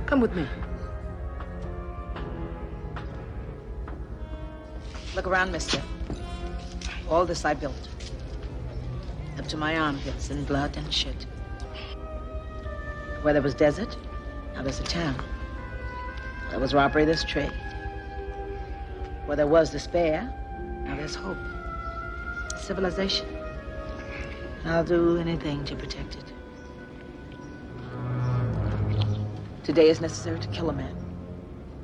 Come with me. Look around, mister. All this I built. Up to my armpits in blood and shit. Where there was desert, now there's a town. Where there was robbery, there's trade. Where there was despair, now there's hope. Civilization. I'll do anything to protect it. Today is necessary to kill a man.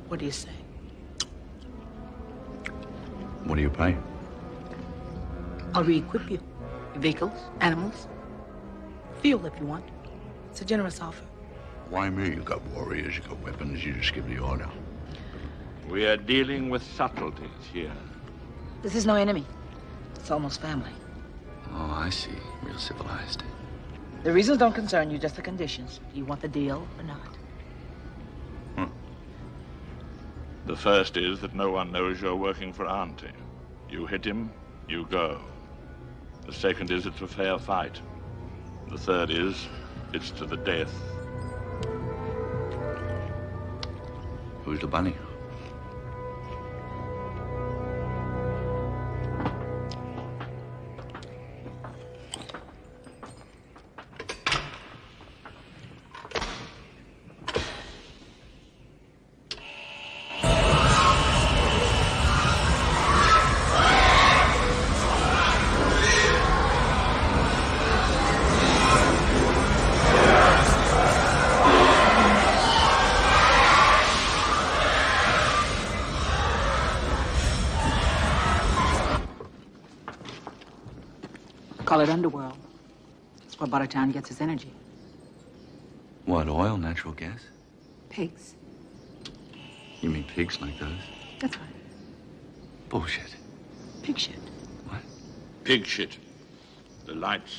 What do you say? What do you pay? I'll re-equip you. Vehicles, animals, fuel if you want. It's a generous offer. Why me? You got warriors, you got weapons, you just give the order. We are dealing with subtleties here. This is no enemy. It's almost family. Oh, I see. Real civilized. The reasons don't concern you, just the conditions. Do you want the deal or not? The first is that no one knows you're working for Auntie. You hit him, you go. The second is it's a fair fight. The third is it's to the death. Who's the bunny? Call it Underworld. It's where Buttertown gets its energy. What, oil, natural gas? Pigs. You mean pigs like those? That's right. Bullshit. Pig shit. What? Pig shit. The lights